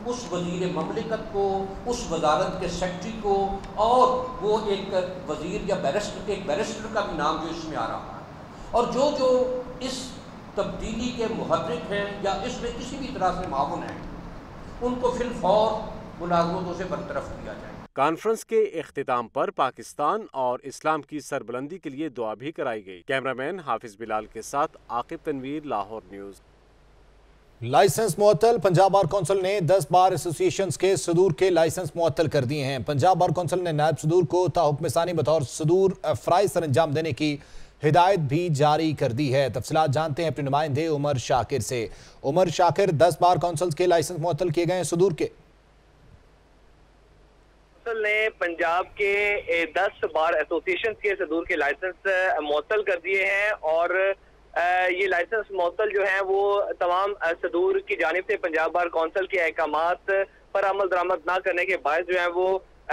उस वजीर ममलिकत को, उस वजारत के सेक्रेटरी को, और वो एक वजीर या बैरिस्टर का भी नाम जो इसमें आ रहा है, और जो इस तब्दीली के मुहर्रिक हैं या इसमें किसी भी तरह से मामून हैं, उनको फिलफौर मुलाजमतों से बरतरफ किया जाए। कॉन्फ्रेंस के इख्तिताम पर पाकिस्तान और इस्लाम की सरबुलंदी के लिए दुआ भी कराई गई। कैमरामैन हाफिज बिलाल के साथ आकिब तनवीर, लाहौर न्यूज़। लाइसेंस मुअत्तल। पंजाब बार कौंसिल ने 10 बार एसोसिएशन के सदूर के लाइसेंस मुअत्तल कर दिए हैं। पंजाब बार कौंसिल ने नायब सदूर को ताहुक्म सानी बतौर सदूर फ़राइज़ सर अंजाम देने की हिदायत भी जारी कर दी है। तफसीलात जानते हैं अपने नुमाइंदे उमर शाकिर से। उमर शाकिर, 10 बार कौंसिल के लाइसेंस मुअत्तल किए गए हैं सदूर के। ने पंजाब के 10 बार एसोसिएशन के सदूर के लाइसेंस मुअत्तल कर दिए हैं, और ये लाइसेंस मुअत्तल जो हैं वो तमाम सदूर की जानिब से पंजाब बार कौंसिल के अहकामात पर अमल दरामद ना करने के बायस जो हैं वो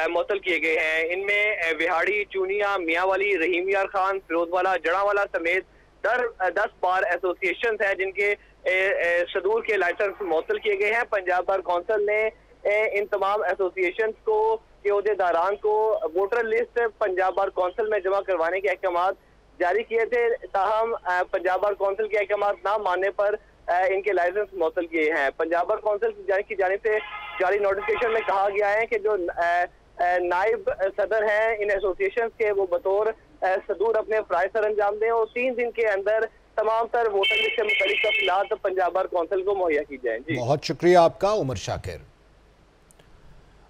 मुअत्तल किए गए हैं। इनमें विहाड़ी, चूनिया, मियांवाली, रहीम यार खान, फिरोजवाला, जड़ावाला समेत 10 बार एसोसिएशन है जिनके सदूर के लाइसेंस मुअत्तल किए गए हैं। पंजाब बार कौंसिल ने इन तमाम एसोसिएशन को के अहदेदारान को voter list Punjab bar council में जमा करवाने के अहकामात जारी किए थे, ताहम पंजाब बार कौंसिल के अहकामात ना मानने पर इनके लाइसेंस मुअत्तल किए हैं। पंजाब बार कौंसिल की जानिब से जारी नोटिफिकेशन में कहा गया है कि जो नायब सदर हैं इन एसोसिएशन के, वो बतौर सदूर अपने फ़राइज़ सर अंजाम दें और 3 दिन के अंदर तमाम तर वोटर लिस्ट से मुताल्लिक़ तफ़सीलात पंजाब बार कौंसिल को मुहैया की जाए। जी, बहुत शुक्रिया आपका उमर शाकिर।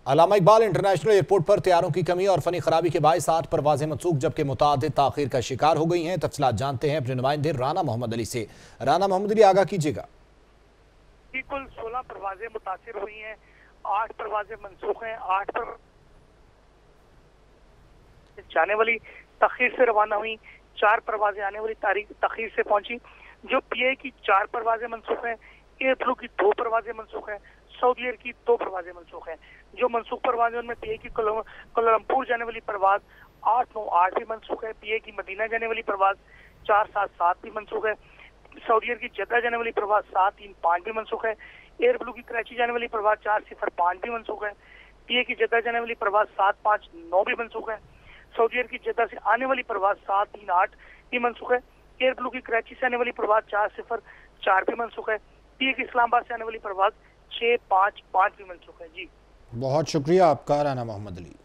अल्लामा इकबाल इंटरनेशनल एयरपोर्ट पर तैयारों की कमी और फनी खराबी के बायस 8 परवाजें मनसूख जबकि मुतादिद ताखीर का शिकार हो गई हैं। तफसीलात जानते हैं अपने नुमाइंदे राना मोहम्मद अली से। राना मोहम्मद अली, आगाह कीजिएगा। कुल 16 परवाजें मुतासिर हुई हैं, 8 परवाजें मनसूख हैं, 8 पर जाने वाली तखीर से रवाना हुई, 4 परवाजें आने वाली तारीख तखीर से पहुंची। जो पीए की 4 परवाजें मनसूख हैं, एयर फ्लू की 2 परवाजें मनसूख हैं, सऊदी एयर की 2 परवाजें मनसूख हैं। जो मनसूख परवाजें उनमें पीए की कोलमपुर जाने वाली परवाज 898 भी मनसूख है, पीए की मदीना जाने वाली परवाज 477 भी मनसूख है, सऊदी एयर की जद्दा जाने वाली परवाज 735 भी मनसूख है, एयर ब्लू की कराची जाने वाली परवाज 405 भी मनसूख है, पीए की जद्दा जाने वाली परवाज 759 भी मनसूख है, सऊदी एयर की जद्दा से आने वाली परवाज 738 भी मनसूख है, एयर ब्लू की कराची से आने वाली परवाज 404 भी मनसूख है, पीए की इस्लामाबाद से आने वाली परवाज 655 भी मनसूख है। जी, बहुत शुक्रिया आपका राना मोहम्मद अली।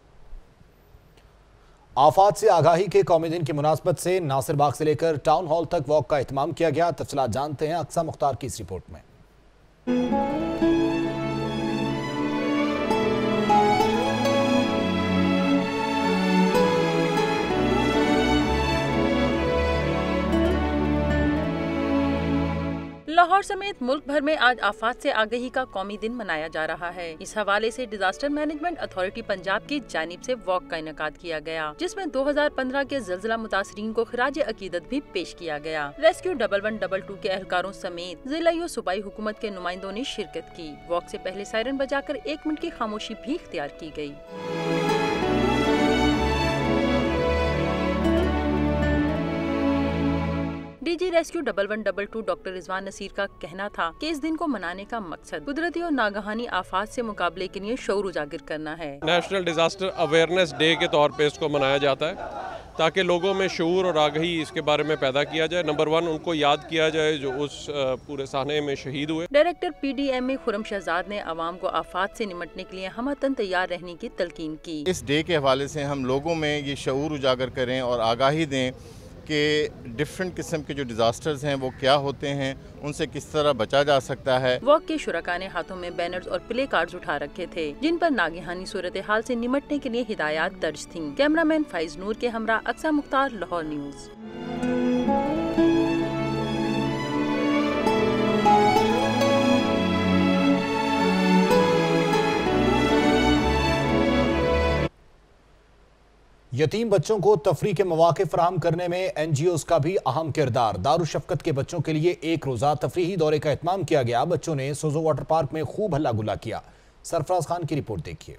आफात से आगाही के कौमी दिन की मुनासबत से नासिर बाग से लेकर टाउन हॉल तक वॉक का एहतमाम किया गया। तफसीलात जानते हैं अक्सा मुख्तार की इस रिपोर्ट में। लाहौर समेत मुल्क भर में आज आफात से आगाही का कौमी दिन मनाया जा रहा है। इस हवाले से डिजास्टर मैनेजमेंट अथॉरिटी पंजाब की जानिब से वॉक का इनेकाद किया गया, जिसमें 2015 के ज़िलज़िला मुतासरीन को खिराज अकीदत भी पेश किया गया। रेस्क्यू 1112 के एहलकारों समेत जिलाई और सूबाई हुकूमत के नुमाइंदों ने शिरकत की। वॉक से पहले सायरन बजाकर 1 मिनट की खामोशी भी इख्तियार की गयी। DG rescue 1112 doctor Rizwan Naseer का कहना था कि इस दिन को मनाने का मकसद कुदरती और नागहानी आफात से मुकाबले के लिए शऊर उजागर करना है। नेशनल डिजास्टर अवेयरनेस डे के तौर पे इसको मनाया जाता है ताकि लोगों में शऊर और आगाही इसके बारे में पैदा किया जाए। नंबर 1 उनको याद किया जाए जो उस पूरे साने में शहीद हुए। डायरेक्टर PDMA खुरम शहजाद ने आवाम को आफात से निमटने के लिए हमतन तैयार रहने की तलकीन की। इस डे के हवाले से हम लोगों में ये शऊर उजागर करें और आगाही दें कि डिफरेंट किस्म के जो डिजास्टर्स हैं वो क्या होते हैं, उनसे किस तरह बचा जा सकता है। वॉक के शुरका ने हाथों में बैनर्स और प्ले कार्ड्स उठा रखे थे जिन पर नागहानी सूरत हाल से निमटने के लिए हिदायत दर्ज थीं। कैमरामैन फाइज नूर के हमरा अक्सा मुख्तार, लाहौर न्यूज़। यतीम बच्चों को तफरी के मौके फराहम करने में NGOs का भी अहम किरदार। दारुशफ़क़त के बच्चों के लिए एक रोज़ा तफरीही दौरे का एहतमाम किया गया। बच्चों ने सोजो वाटर पार्क में खूब हल्ला गुल्ला किया। सरफराज खान की रिपोर्ट देखिए।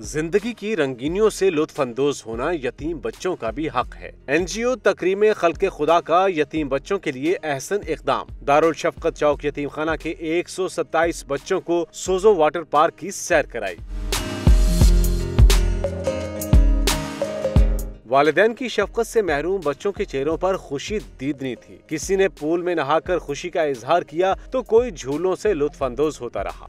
जिंदगी की रंगीनियों से लुत्फानंदोज होना यतीम बच्चों का भी हक है। NGO तकरीम खल्के खुदा का यतीम बच्चों के लिए अहसन इकदाम। दारुल शफकत चौक यतीम खाना के 127 बच्चों को सोजो वाटर पार्क की सैर कराई। वालिदैन की शफकत से महरूम बच्चों के चेहरों पर खुशी दीदनी थी। किसी ने पूल में नहाकर खुशी का इजहार किया तो कोई झूलों से लुत्फानंदोज होता रहा।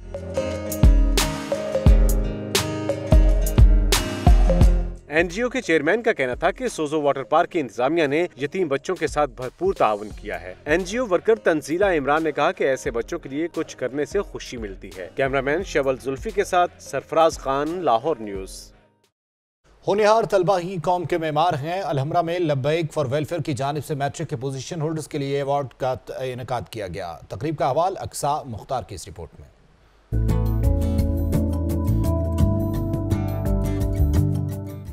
NGO के चेयरमैन का कहना था कि सोजो वाटर पार्क की इंतजामिया ने यतीम बच्चों के साथ भरपूर ताउन किया है। NGO वर्कर तंजीला इमरान ने कहा कि ऐसे बच्चों के लिए कुछ करने से खुशी मिलती है। कैमरामैन शवल जुल्फी के साथ सरफराज खान, लाहौर न्यूज। होनहार तलबा ही कौम के मेमार हैं। अलहमरा में लब्बैक फॉर वेलफेयर की जानिब से मैट्रिक के पोजीशन होल्डर्स के लिए अवार्ड का इनेकाद किया गया। तकरीब का हवाल अक्सा मुख्तार की इस रिपोर्ट में।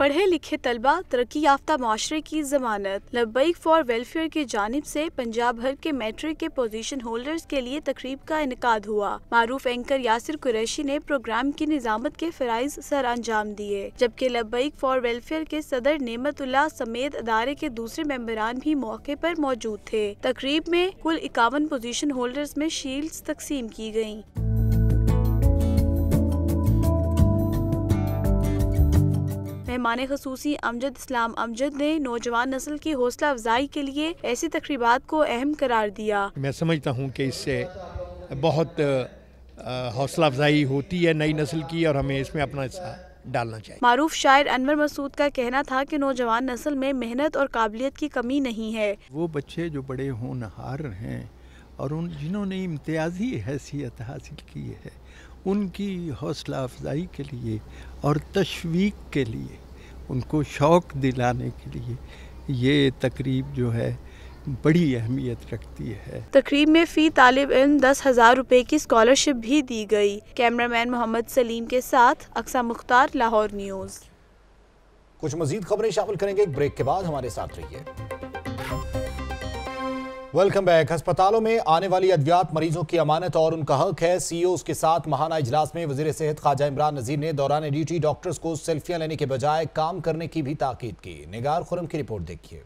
पढ़े लिखे तलबा तरक्की याफ्ता माशरे की जमानत। लब्बैक फॉर वेलफेयर की जानिब से पंजाब भर के मैट्रिक के पोजीशन होल्डर्स के लिए तकरीब का इनेकाद हुआ। मारूफ एंकर यासिर कुरैशी ने प्रोग्राम की निजामत के फराइज सर अंजाम दिए, जबकि लब्बैक फॉर वेलफेयर के सदर नेमतुल्लाह समेत अदारे के दूसरे मेंबरान भी मौके पर मौजूद थे। तकरीब में कुल 51 पोजीशन होल्डर्स में शील्ड्स तकसीम की गयी। मेहमान खसूसी अमजद इस्लाम अमजद ने नौजवान नस्ल की हौसला अफजाई के लिए ऐसी तकरीबात को अहम करार दिया। मैं समझता हूँ कि इससे बहुत हौसला अफजाई होती है नई नस्ल की, और हमें इसमें अपना हिस्सा डालना चाहिए। मारूफ शायर अनवर मसूद का कहना था कि नौजवान नस्ल में मेहनत और काबिलियत की कमी नहीं है। वो बच्चे जो बड़े होनहार हैं और उन जिन्होंने इम्तियाजी हैसियत हासिल की है, उनकी हौसला अफजाई के लिए और तशवीक के लिए, उनको शौक़ दिलाने के लिए ये तकरीब जो है बड़ी अहमियत रखती है। तकरीब में फ़ी तालिब इल्म 10,000 रुपए की स्कॉलरशिप भी दी गई। कैमरामैन मोहम्मद सलीम के साथ अक्सा मुख्तार, लाहौर न्यूज़। कुछ मजीद खबरें शामिल करेंगे एक ब्रेक के बाद, हमारे साथ रहिए। Welcome back. अस्पतालों में आने वाली अद्वियात मरीजों की अमानत और उनका हक है। CEOs के साथ महाना इजलास में वजीर सेहत ख्वाजा इमरान नज़ीर ने दौरान ड्यूटी डॉक्टर्स को सेल्फियां लेने के बजाय काम करने की भी ताकीद की। निगार खुरम की रिपोर्ट देखिए।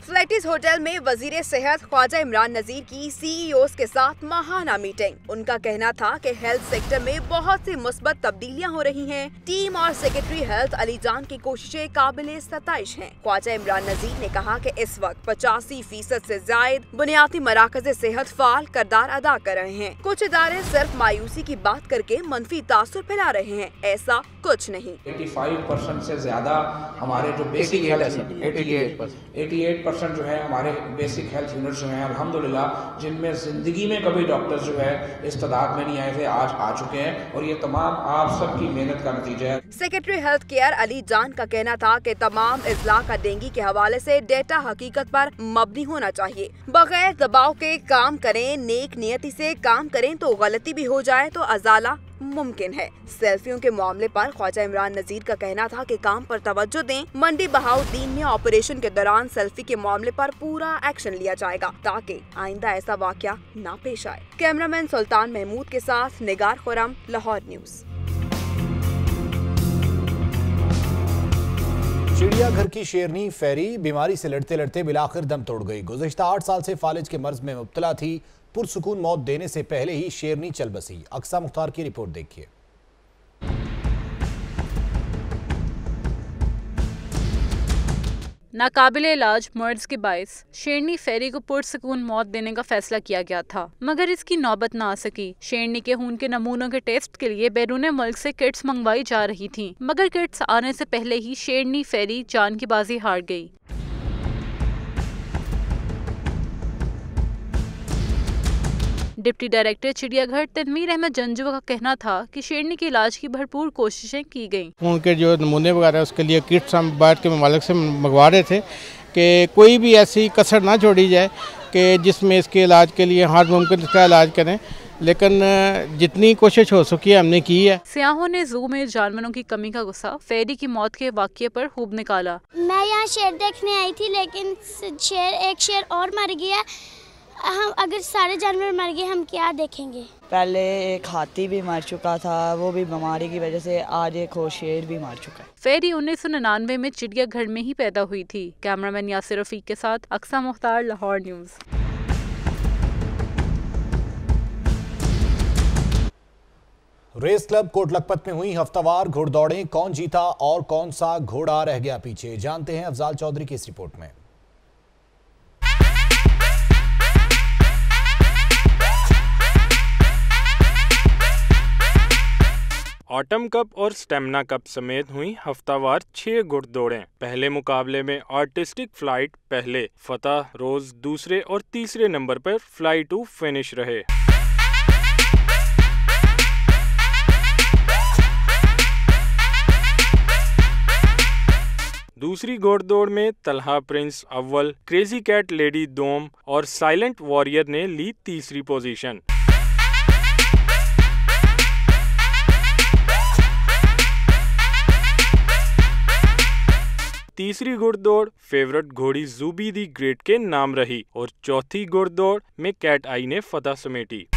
फ्लैटिस होटल में वजीर सेहत ख्वाजा इमरान नज़ीर की CEOs के साथ माहाना मीटिंग। उनका कहना था कि हेल्थ सेक्टर में बहुत सी मुस्बत तब्दीलियां हो रही हैं। टीम और सेक्रेटरी हेल्थ अली जान की कोशिशें काबिले सताइश हैं। ख्वाजा इमरान नज़ीर ने कहा कि इस वक्त 85% से जायद बुनियादी मराकज़ सेहत फाल किरदार अदा कर रहे हैं। कुछ इदारे सिर्फ मायूसी की बात करके मनफी तासुर फैला रहे हैं, ऐसा कुछ नहीं। 85% से ज्यादा हमारे जो बेसिक 88% जो है हमारे बेसिक हेल्थ यूनिट्स जो हैं अल्हम्दुलिल्लाह, जिनमें जिंदगी में कभी डॉक्टर्स जो है इस तादाद में नहीं आए थे, आज आ चुके हैं, और ये तमाम आप सबकी मेहनत का नतीजा है। सेक्रेटरी हेल्थ केयर अली जान का कहना था कि तमाम इजला का डेंगी के हवाले से डेटा हकीकत पर मबनी होना चाहिए। बगैर दबाव के काम करें, नेक नियति से काम करें तो गलती भी हो जाए तो अजाला मुमकिन है। सेल्फियों के मामले पर ख्वाजा इमरान नज़ीर का कहना था कि काम पर तवज्जो दें। मंडी बहाउद्दीन में ऑपरेशन के दौरान सेल्फी के मामले पर पूरा एक्शन लिया जाएगा ताकि आइंदा ऐसा वाकया न पेश आए। कैमरामैन सुल्तान महमूद के साथ निगार खुरम, लाहौर न्यूज़। चिड़ियाघर की शेरनी फेरी बीमारी से लड़ते लड़ते बिलाखिर दम तोड़ गई। गुज़िश्ता 8 साल से फालिज के मर्ज में मुब्तला थी। पुरसुकून मौत देने से पहले ही शेरनी चल बसी। अक्सा मुख्तार की रिपोर्ट देखिए। नाकाबिले इलाज मर्ज के बायस शेरनी फेरी को पुरसुकून मौत देने का फैसला किया गया था, मगर इसकी नौबत न आ सकी। शेरनी के खून के नमूनों के टेस्ट के लिए बैरून मुल्क से किट्स मंगवाई जा रही थीं, मगर किट्स आने से पहले ही शेरनी फेरी जान की बाजी हार गई। डिप्टी डायरेक्टर चिड़ियाघर तनवीर अहमद जंजू का कहना था कि शेरनी के इलाज की भरपूर कोशिशें की गईं। खून के जो नमूने वगैरह उसके लिए किट्स हम बाहर के ममालिक से मंगवा रहे थे कि कोई भी ऐसी कसर ना छोड़ी जाए कि जिसमें इसके इलाज के लिए हर मुमकिन इसका इलाज करें, लेकिन जितनी कोशिश हो सकी हमने की है। सियाहों ने जू में जानवरों की कमी का गुस्सा फेरी की मौत के वाक़ये पर खूब निकाला। मैं यहाँ शेर देखने आई थी, लेकिन एक शेर और मर गया हम अगर सारे जानवर मर गए हम क्या देखेंगे। पहले एक हाथी भी मर चुका था, वो भी बीमारी की वजह से। आज एक और शेर भी मर चुका है। फेरी 1999 में चिड़ियाघर में ही पैदा हुई थी। कैमरामैन यासिर रफीक के साथ Aqsa Mukhtar, Lahore news. Race club Kot Lakhpat में हुई हफ्तावार घोड़दौड़ें, कौन जीता और कौन सा घोड़ा रह गया पीछे, जानते हैं अफजाल चौधरी की इस रिपोर्ट में। ऑटम कप और स्टेमिना कप समेत हुई हफ्तावार 6 घुड़दौड़ें। पहले मुकाबले में आर्टिस्टिक फ्लाइट पहले, फतह रोज दूसरे और तीसरे नंबर पर फ्लाई टू फिनिश रहे। दूसरी घोड़दौड़ में तलहा प्रिंस अव्वल, क्रेजी कैट लेडी दोम और साइलेंट वॉरियर ने ली तीसरी पोजीशन। तीसरी घुड़दौड़ फेवरेट घोड़ी जूबी दी ग्रेट के नाम रही और चौथी घुड़दौड़ में कैट आई ने फतह समेटी।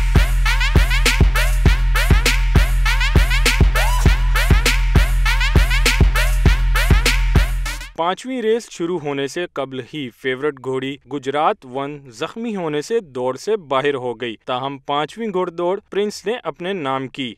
पांचवी रेस शुरू होने से कबल ही फेवरेट घोड़ी गुजरात वन जख्मी होने से दौड़ से बाहर हो गई, ताहम पांचवी घुड़दौड़ प्रिंस ने अपने नाम की।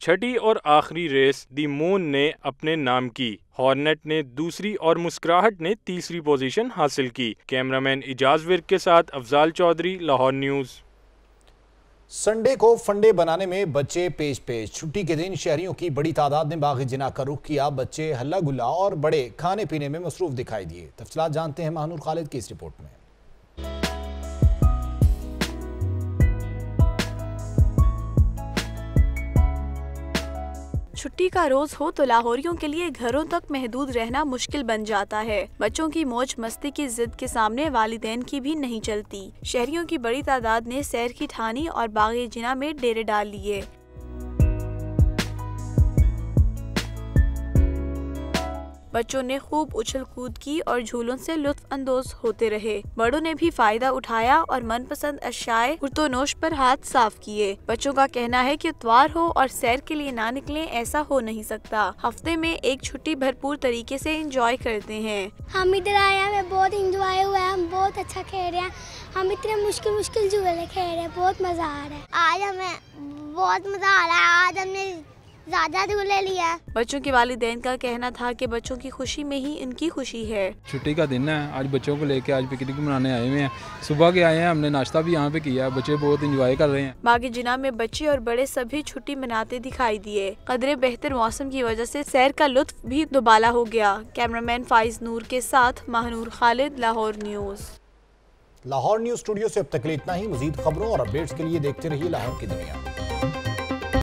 छठी और आखिरी रेस दी मून ने अपने नाम की। हॉर्नेट ने दूसरी और मुस्कुराहट ने तीसरी पोजीशन हासिल की। कैमरामैन इजाज विर्क के साथ अफजाल चौधरी, लाहौर न्यूज़। संडे को फंडे बनाने में बच्चे पेश पेश। छुट्टी के दिन शहरियों की बड़ी तादाद ने बाग़ जिना का रुख किया। बच्चे हल्ला गुल्ला और बड़े खाने पीने में मसरूफ दिखाई दिए। तफसीलात जानते हैं महानूर खालिद की इस रिपोर्ट में। छुट्टी का रोज हो तो लाहौरियों के लिए घरों तक महदूद रहना मुश्किल बन जाता है। बच्चों की मौज मस्ती की जिद के सामने वालिदैन की भी नहीं चलती। शहरियों की बड़ी तादाद ने सैर की ठानी और बाग़ जिना में डेरे डाल लिए। बच्चों ने खूब उछल कूद की और झूलों से लुत्फ अंदोज होते रहे। बड़ों ने भी फायदा उठाया और मनपसंद अशाए कुर्तोनोश पर हाथ साफ किए। बच्चों का कहना है कि इतवार हो और सैर के लिए ना निकलें, ऐसा हो नहीं सकता। हफ्ते में एक छुट्टी भरपूर तरीके से एंजॉय करते हैं। हम इधर आए, हमें बहुत एंजॉय हुआ है, हम बहुत अच्छा खेल रहे हैं। हम इतने मुश्किल मुश्किल झूले खेल रहे हैं, बहुत मजा आ रहा है। आज हमें बहुत मजा आ रहा है। आज हमने ज्यादा झूले लिया। बच्चों के वालिदैन का कहना था कि बच्चों की खुशी में ही इनकी खुशी है। छुट्टी का दिन है, आज बच्चों को लेके आज पिकनिक मनाने आए हुए हैं। सुबह के आए हैं, हमने नाश्ता भी यहाँ पे किया है। बच्चे बहुत एंजॉय कर रहे हैं। बाग़ जिना में बच्चे और बड़े सभी छुट्टी मनाते दिखाई दिए। कदरे बेहतर मौसम की वजह से सैर का लुत्फ भी दुबाला हो गया। कैमरामैन फाइज नूर के साथ Mahnoor Khalid, Lahore news. Lahore news studio से अब तक इतना ही। मजीद खबरों और अपडेट्स के लिए देखते रहिए लाहौर की दुनिया।